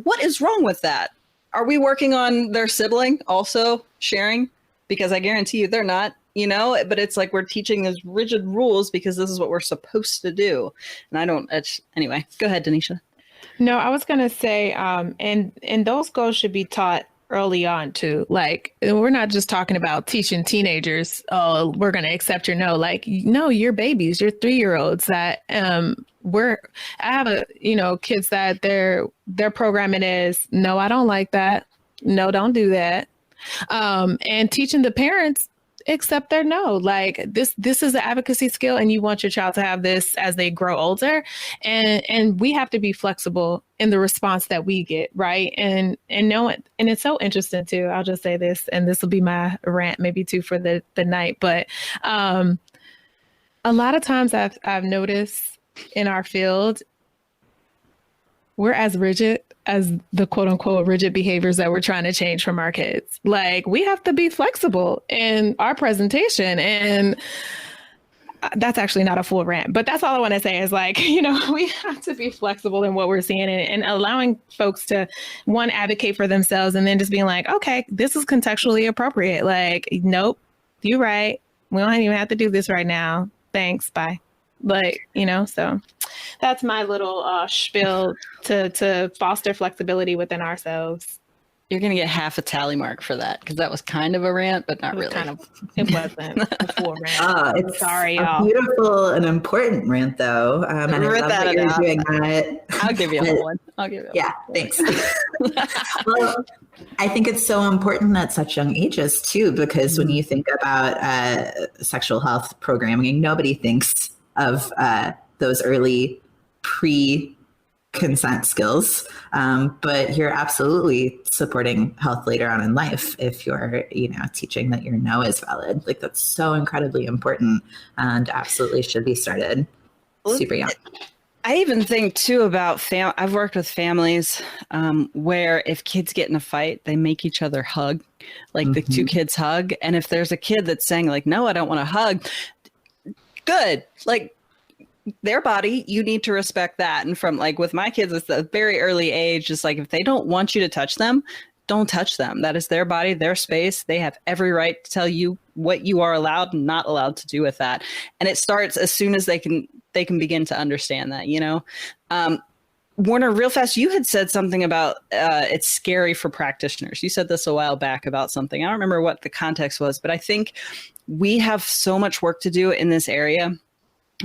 what is wrong with that? Are we working on their sibling also sharing? Because I guarantee you they're not, you know, but it's like we're teaching those rigid rules because this is what we're supposed to do. And I don't, anyway, go ahead, Denisha. No, I was going to say, and those goals should be taught early on too. Like, we're not just talking about teaching teenagers, oh, we're going to accept your no. Like, no, you're babies, you're 3-year-olds that I have kids that their programming is, no, I don't like that. No, don't do that. And teaching the parents, accept their no. Like, this is an advocacy skill, and you want your child to have this as they grow older. And we have to be flexible in the response that we get, right? And know it. And it's so interesting too. I'll just say this, and this will be my rant maybe too for the night. But a lot of times I've noticed in our field, we're as rigid as the quote unquote rigid behaviors that we're trying to change from our kids. Like, we have to be flexible in our presentation. And that's actually not a full rant, but that's all I want to say is, like, we have to be flexible in what we're seeing and allowing folks to, one, advocate for themselves, and then just being like, okay, this is contextually appropriate. Like, nope, you're right. We don't even have to do this right now. Thanks. Bye. Like, so that's my little spiel to foster flexibility within ourselves. You're going to get half a tally mark for that, because that was kind of a rant, but not really. It wasn't a full rant. It's sorry, a y'all. Beautiful and important rant, though. And I love that you're doing that. I'll give you a whole one. Yeah, thanks. Well, I think it's so important at such young ages, too, because when you think about sexual health programming, nobody thinks of those early pre-consent skills, but you're absolutely supporting health later on in life if you're, teaching that your no is valid. Like, that's so incredibly important and absolutely should be started super young. I even think too about I've worked with families where if kids get in a fight, they make each other hug, like the two kids hug. And if there's a kid that's saying like, no, I don't want to hug, good. Like, their body, you need to respect that. And from, like, with my kids, it's a very early age. Just like, if they don't want you to touch them, don't touch them. That is their body, their space. They have every right to tell you what you are allowed and not allowed to do with that. And it starts as soon as they can begin to understand that, Warner, real fast, you had said something about it's scary for practitioners. You said this a while back about something. I don't remember what the context was, but I think we have so much work to do in this area.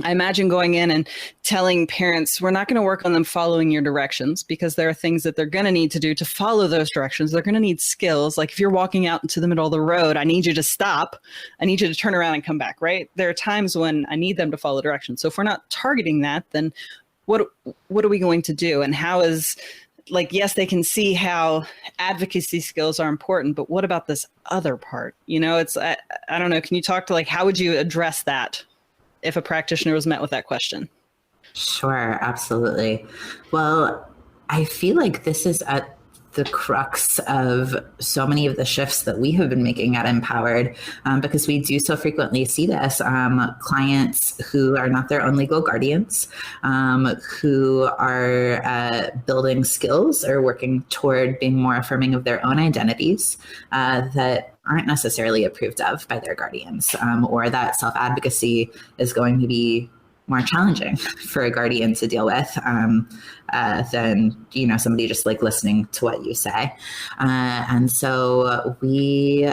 I imagine going in and telling parents, we're not going to work on them following your directions, because there are things that they're going to need to do to follow those directions. They're going to need skills. Like, if you're walking out into the middle of the road, I need you to stop. I need you to turn around and come back, right? There are times when I need them to follow directions. So if we're not targeting that, then what are we going to do? And how is, like, yes, they can see how advocacy skills are important, but what about this other part? It's, I don't know. Can you talk to, like, how would you address that if a practitioner was met with that question? Sure, absolutely. Well, I feel like this is at the crux of so many of the shifts that we have been making at Empowered, because we do so frequently see this. Clients who are not their own legal guardians, who are building skills or working toward being more affirming of their own identities that aren't necessarily approved of by their guardians, or that self-advocacy is going to be more challenging for a guardian to deal with than, somebody just like listening to what you say. And so we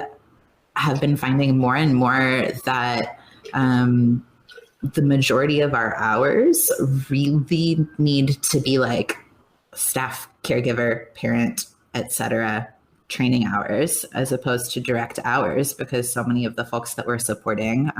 have been finding more and more that the majority of our hours really need to be like staff, caregiver, parent, etc. training hours, as opposed to direct hours, because so many of the folks that we're supporting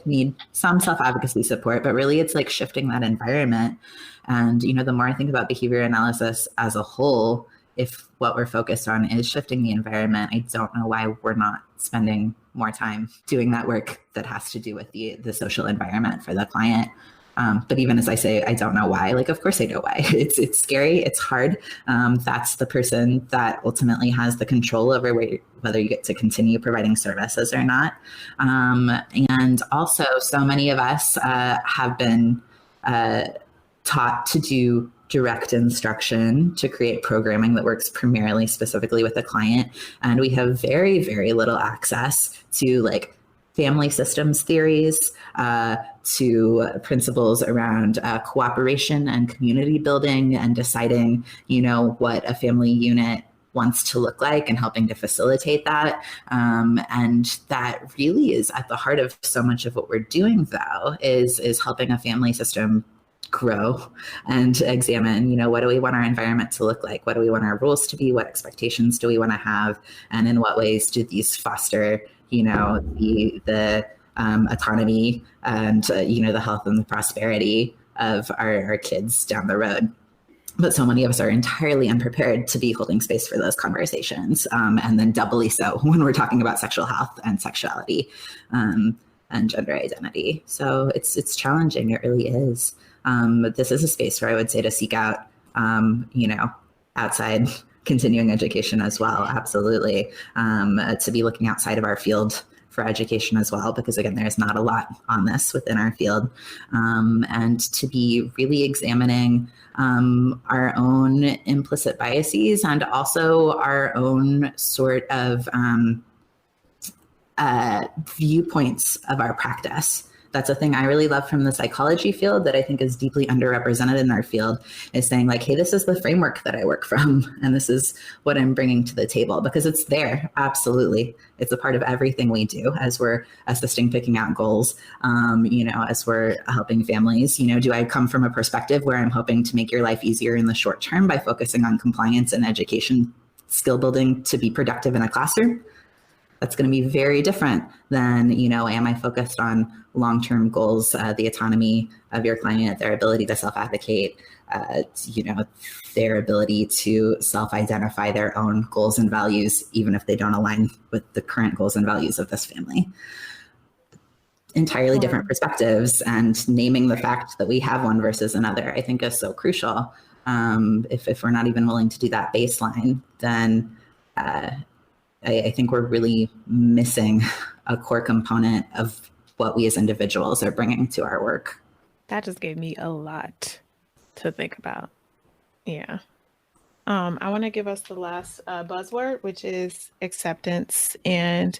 need some self-advocacy support, but really it's like shifting that environment. And, the more I think about behavior analysis as a whole, if what we're focused on is shifting the environment, I don't know why we're not spending more time doing that work that has to do with the social environment for the client. But even as I say, I don't know why, like, of course I know why. It's scary. It's hard. That's the person that ultimately has the control over whether you get to continue providing services or not. And also, so many of us have been taught to do direct instruction, to create programming that works primarily specifically with the client. And we have very, very little access to like family systems theories, to principles around cooperation and community building and deciding, what a family unit wants to look like and helping to facilitate that. And that really is at the heart of so much of what we're doing, though, is helping a family system grow and examine, what do we want our environment to look like? What do we want our rules to be? What expectations do we want to have? And in what ways do these foster, the autonomy and, the health and the prosperity of our kids down the road? But so many of us are entirely unprepared to be holding space for those conversations. And then doubly so when we're talking about sexual health and sexuality and gender identity. So it's challenging. It really is. But this is a space where I would say to seek out, outside continuing education as well. Absolutely. To be looking outside of our field for education as well, because again, there's not a lot on this within our field. And to be really examining our own implicit biases and also our own sort of viewpoints of our practice. That's a thing I really love from the psychology field that I think is deeply underrepresented in our field, is saying like, hey, this is the framework that I work from, and this is what I'm bringing to the table, because it's there. Absolutely. It's a part of everything we do as we're assisting picking out goals, as we're helping families. Do I come from a perspective where I'm hoping to make your life easier in the short term by focusing on compliance and education skill building to be productive in a classroom? That's going to be very different than, am I focused on long-term goals, the autonomy of your client, their ability to self-advocate, their ability to self-identify their own goals and values, even if they don't align with the current goals and values of this family. Entirely different perspectives, and naming the fact that we have one versus another, I think is so crucial. If we're not even willing to do that baseline, then I think we're really missing a core component of what we as individuals are bringing to our work. That just gave me a lot to think about. Yeah. I want to give us the last buzzword, which is acceptance. And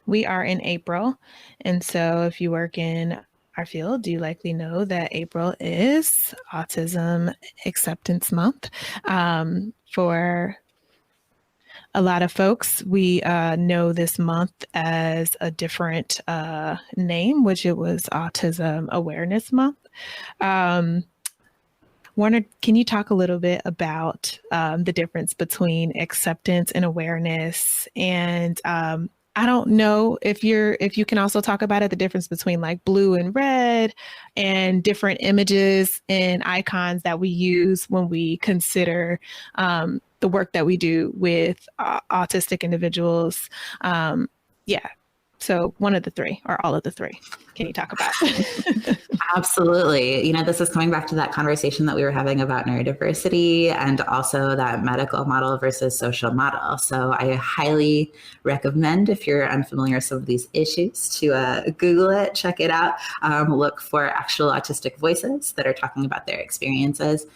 we are in April. And so if you work in our field, you likely know that April is Autism Acceptance Month. For a lot of folks, we know this month as a different name, which it was Autism Awareness Month. Warner, can you talk a little bit about the difference between acceptance and awareness? And I don't know if you can also talk about it, the difference between like blue and red and different images and icons that we use when we consider the work that we do with autistic individuals. So one of the three or all of the three. Can you talk about? Absolutely. This is coming back to that conversation that we were having about neurodiversity and also that medical model versus social model. So I highly recommend, if you're unfamiliar with some of these issues, to Google it, check it out, look for actual autistic voices that are talking about their experiences.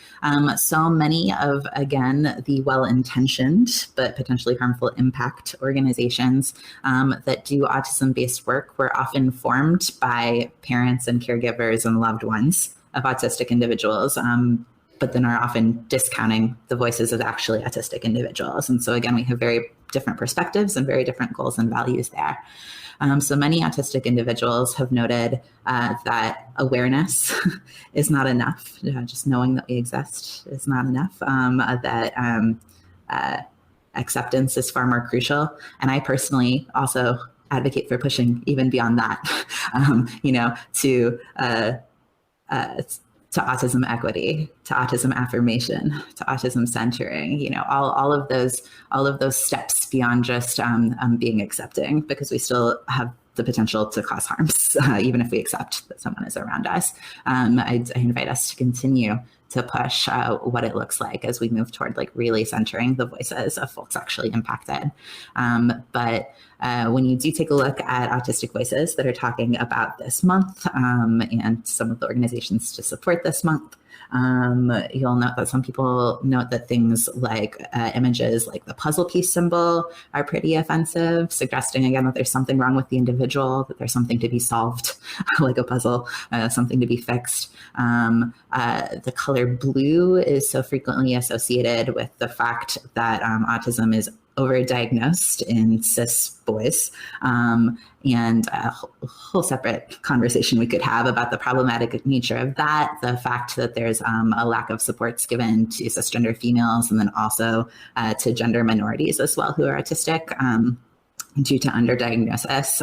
So many of, again, the well-intentioned but potentially harmful impact organizations that do autism-based work were often formed by parents and caregivers and loved ones of autistic individuals, but then are often discounting the voices of actually autistic individuals. And so again, we have very different perspectives and very different goals and values there. So many autistic individuals have noted that awareness is not enough. Just knowing that we exist is not enough, that acceptance is far more crucial. And I personally also advocate for pushing even beyond that, to autism equity, to autism affirmation, to autism centering, all of those steps beyond just being accepting, because we still have the potential to cause harms, even if we accept that someone is around us. I invite us to continue to push what it looks like as we move toward like really centering the voices of folks actually impacted. But when you do take a look at autistic voices that are talking about this month and some of the organizations to support this month, you'll note that some people note that things like images like the puzzle piece symbol are pretty offensive, suggesting again that there's something wrong with the individual, that there's something to be solved, like a puzzle, something to be fixed. The color blue is so frequently associated with the fact that autism is overdiagnosed in cis boys, and a whole separate conversation we could have about the problematic nature of that, the fact that there's a lack of supports given to cisgender females and then also to gender minorities as well who are autistic due to underdiagnosis.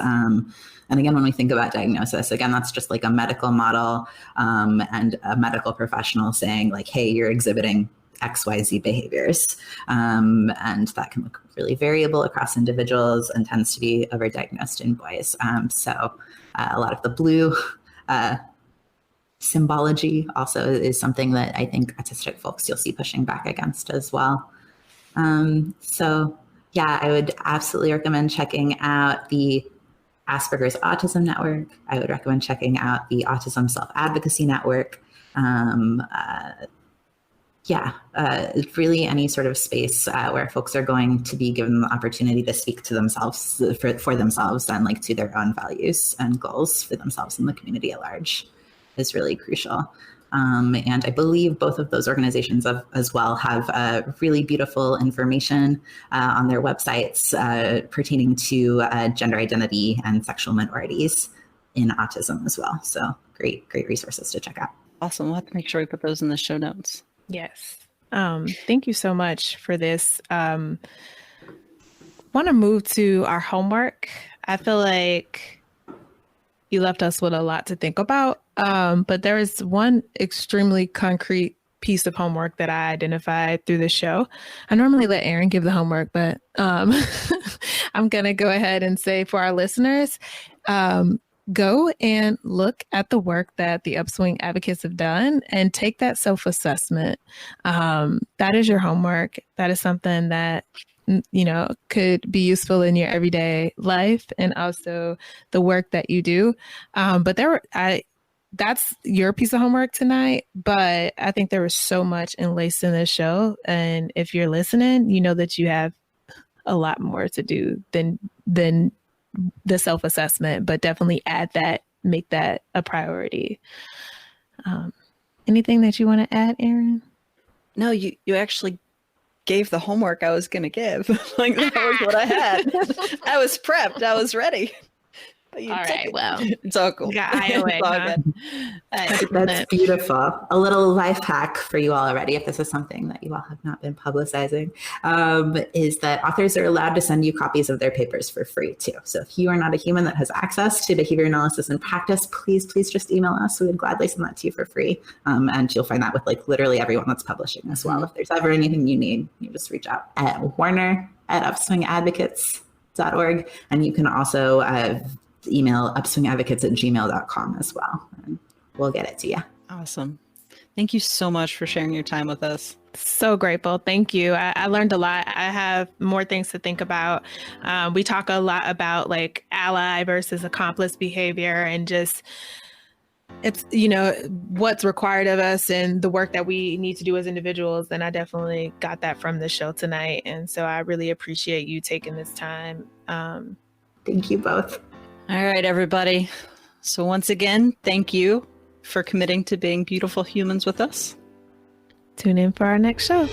And again, when we think about diagnosis, again, that's just like a medical model and a medical professional saying like, hey, you're exhibiting XYZ behaviors. And that can look really variable across individuals and tends to be overdiagnosed in boys. So a lot of the blue symbology also is something that I think autistic folks you'll see pushing back against as well. So yeah, I would absolutely recommend checking out the Asperger's Autism Network. I would recommend checking out the Autism Self-Advocacy Network. Really any sort of space where folks are going to be given the opportunity to speak to themselves for themselves and like to their own values and goals for themselves and the community at large is really crucial. And I believe both of those organizations as well have really beautiful information on their websites pertaining to gender identity and sexual minorities in autism as well. So great resources to check out. Awesome. We'll have to make sure we put those in the show notes. Yes. Thank you so much for this. Want to move to our homework. I feel like you left us with a lot to think about, but there is one extremely concrete piece of homework that I identified through the show. I normally let Erin give the homework, but I'm going to go ahead and say for our listeners, go and look at the work that the Upswing Advocates have done and take that self-assessment. That is your homework. That is something that, you know, could be useful in your everyday life and also the work that you do. But that's your piece of homework tonight. But I think there was so much enlaced in this show. And if you're listening, you know that you have a lot more to do than the self-assessment, but definitely make that a priority. Anything that you want to add, Erin? No, you actually gave the homework I was going to give. Like that was what I had. I was prepped. I was ready. But you all right, it. well, it's all cool. Got IOA, It's all huh? good. That's beautiful. A little life hack for you all already, if this is something that you all have not been publicizing, is that authors are allowed to send you copies of their papers for free too. So if you are not a human that has access to behavior analysis and practice, please just email us. We would gladly send that to you for free. And you'll find that with like literally everyone that's publishing as well. If there's ever anything you need, you just reach out at warner@upswingadvocates.org. And you can also email upswingadvocates@gmail.com as well. And we'll get it to you. Awesome. Thank you so much for sharing your time with us. So grateful. Thank you. I learned a lot. I have more things to think about. We talk a lot about like ally versus accomplice behavior and just it's, you know, what's required of us and the work that we need to do as individuals. And I definitely got that from the show tonight. And so I really appreciate you taking this time. Thank you both. All right, everybody. So once again, thank you for committing to being beautiful humans with us. Tune in for our next show.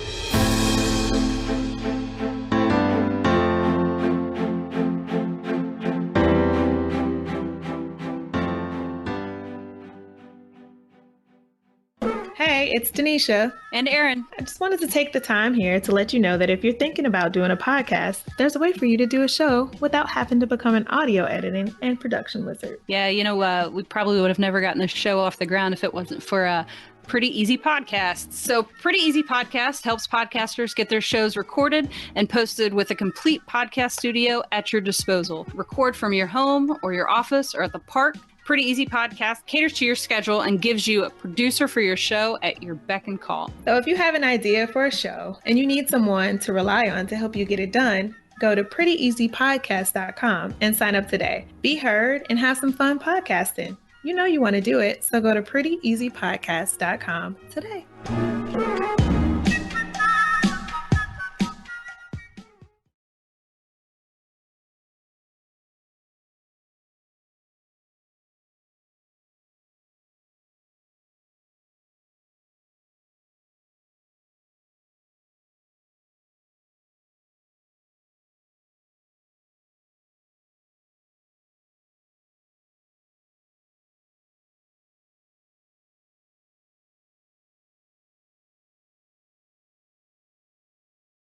Hey, it's Denisha. And Erin. I just wanted to take the time here to let you know that if you're thinking about doing a podcast, there's a way for you to do a show without having to become an audio editing and production wizard. Yeah, you know, we probably would have never gotten this show off the ground if it wasn't for Pretty Easy Podcasts. So Pretty Easy Podcast helps podcasters get their shows recorded and posted with a complete podcast studio at your disposal. Record from your home or your office or at the park. Pretty Easy Podcast caters to your schedule and gives you a producer for your show at your beck and call. So if you have an idea for a show and you need someone to rely on to help you get it done, go to prettyeasypodcast.com and sign up today. Be heard and have some fun podcasting. You know you want to do it, so go to prettyeasypodcast.com today.